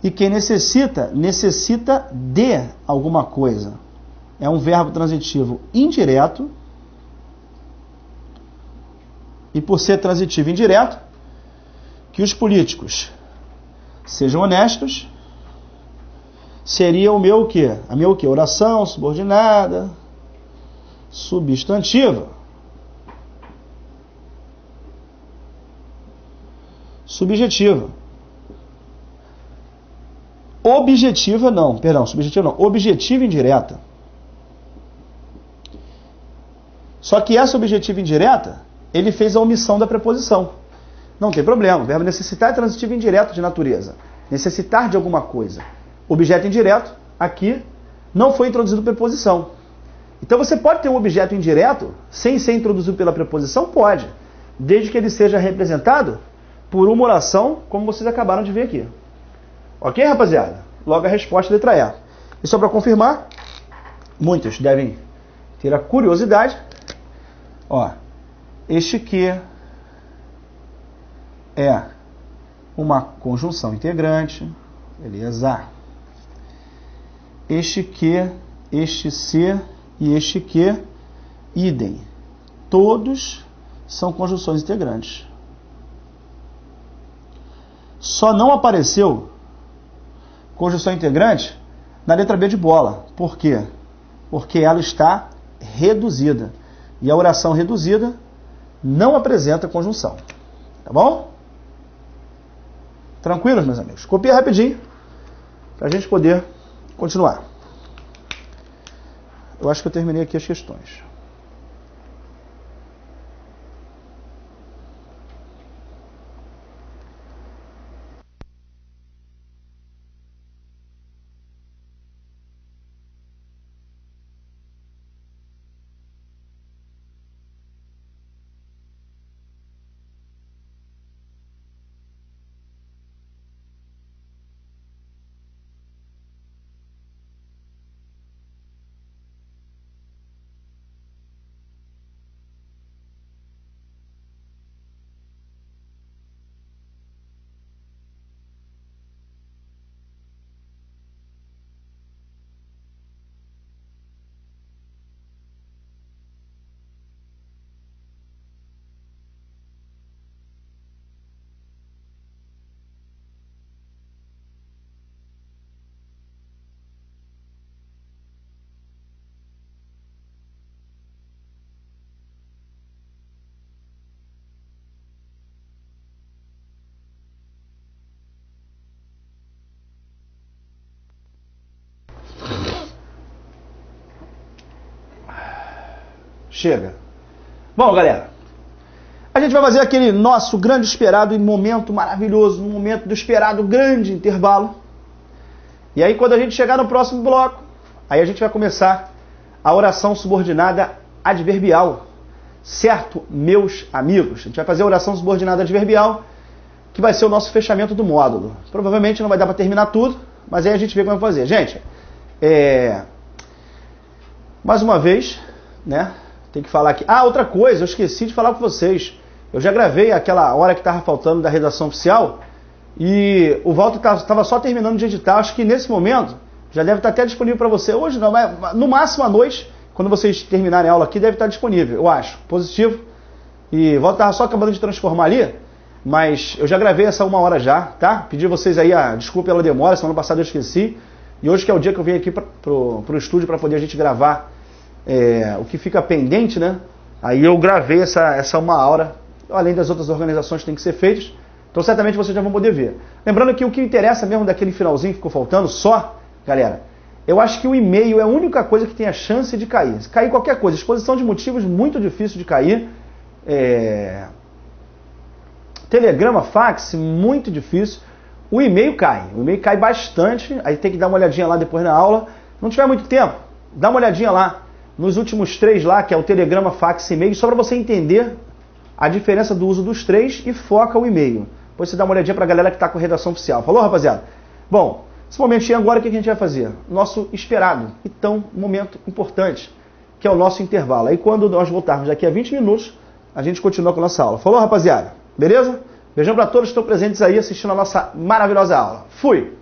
e quem necessita, necessita de alguma coisa. É um verbo transitivo indireto, e por ser transitivo indireto, que os políticos sejam honestos, seria o meu o quê? A minha o quê? Oração subordinada, substantiva. Subjetiva. Objetiva não, perdão, subjetiva não, objetiva indireta. Só que essa objetiva indireta, ele fez a omissão da preposição. Não tem problema, o verbo necessitar é transitivo indireto de natureza. Necessitar de alguma coisa. Objeto indireto, aqui, não foi introduzido preposição. Então você pode ter um objeto indireto sem ser introduzido pela preposição? Pode. Desde que ele seja representado por uma oração, como vocês acabaram de ver aqui. Ok, rapaziada? Logo a resposta, letra E. E só para confirmar, muitos devem ter a curiosidade. Ó, este que é uma conjunção integrante, beleza? Este que, este se e este que, idem. Todos são conjunções integrantes. Só não apareceu conjunção integrante na letra B de bola. Por quê? Porque ela está reduzida. E a oração reduzida não apresenta conjunção. Tá bom? Tranquilos, meus amigos? Copia rapidinho para a gente poder continuar. Eu acho que eu terminei aqui as questões. Chega. Bom, galera, a gente vai fazer aquele nosso grande esperado e momento maravilhoso, um momento do esperado grande intervalo. E aí, quando a gente chegar no próximo bloco, aí a gente vai começar a oração subordinada adverbial. Certo, meus amigos? A gente vai fazer a oração subordinada adverbial, que vai ser o nosso fechamento do módulo. Provavelmente não vai dar para terminar tudo, mas aí a gente vê como vai fazer. Gente, mais uma vez, né? Tem que falar aqui. Ah, outra coisa, eu esqueci de falar com vocês. Eu já gravei aquela hora que estava faltando da redação oficial e o Walter estava só terminando de editar. Acho que nesse momento já deve estar até disponível para você. Hoje não, mas no máximo à noite, quando vocês terminarem a aula aqui, deve estar disponível, eu acho. Positivo. E o Walter estava só acabando de transformar ali, mas eu já gravei essa 1 hora já, tá? Pedi vocês aí a desculpa pela demora, semana passada eu esqueci. E hoje que é o dia que eu vim aqui pro estúdio para poder a gente gravar o que fica pendente, né? Aí eu gravei essa 1 hora, além das outras organizações que tem que ser feitas. Então certamente vocês já vão poder ver. Lembrando que o que interessa mesmo daquele finalzinho que ficou faltando só, galera, eu acho que o e-mail é a única coisa que tem a chance de cair. Se cair qualquer coisa, exposição de motivos muito difícil de cair. Telegrama, fax, muito difícil. o e-mail cai. O e-mail cai bastante, aí tem que dar uma olhadinha lá depois na aula. Não tiver muito tempo, dá uma olhadinha lá nos últimos 3 lá, que é o telegrama, fax e e-mail, só para você entender a diferença do uso dos 3 e foca o e-mail. Depois você dá uma olhadinha para a galera que está com redação oficial. Falou, rapaziada? Bom, esse momentinho agora, o que a gente vai fazer? Nosso esperado e tão momento importante, que é o nosso intervalo. Aí quando nós voltarmos daqui a 20 minutos, a gente continua com a nossa aula. Falou, rapaziada? Beleza? Beijão para todos que estão presentes aí assistindo a nossa maravilhosa aula. Fui!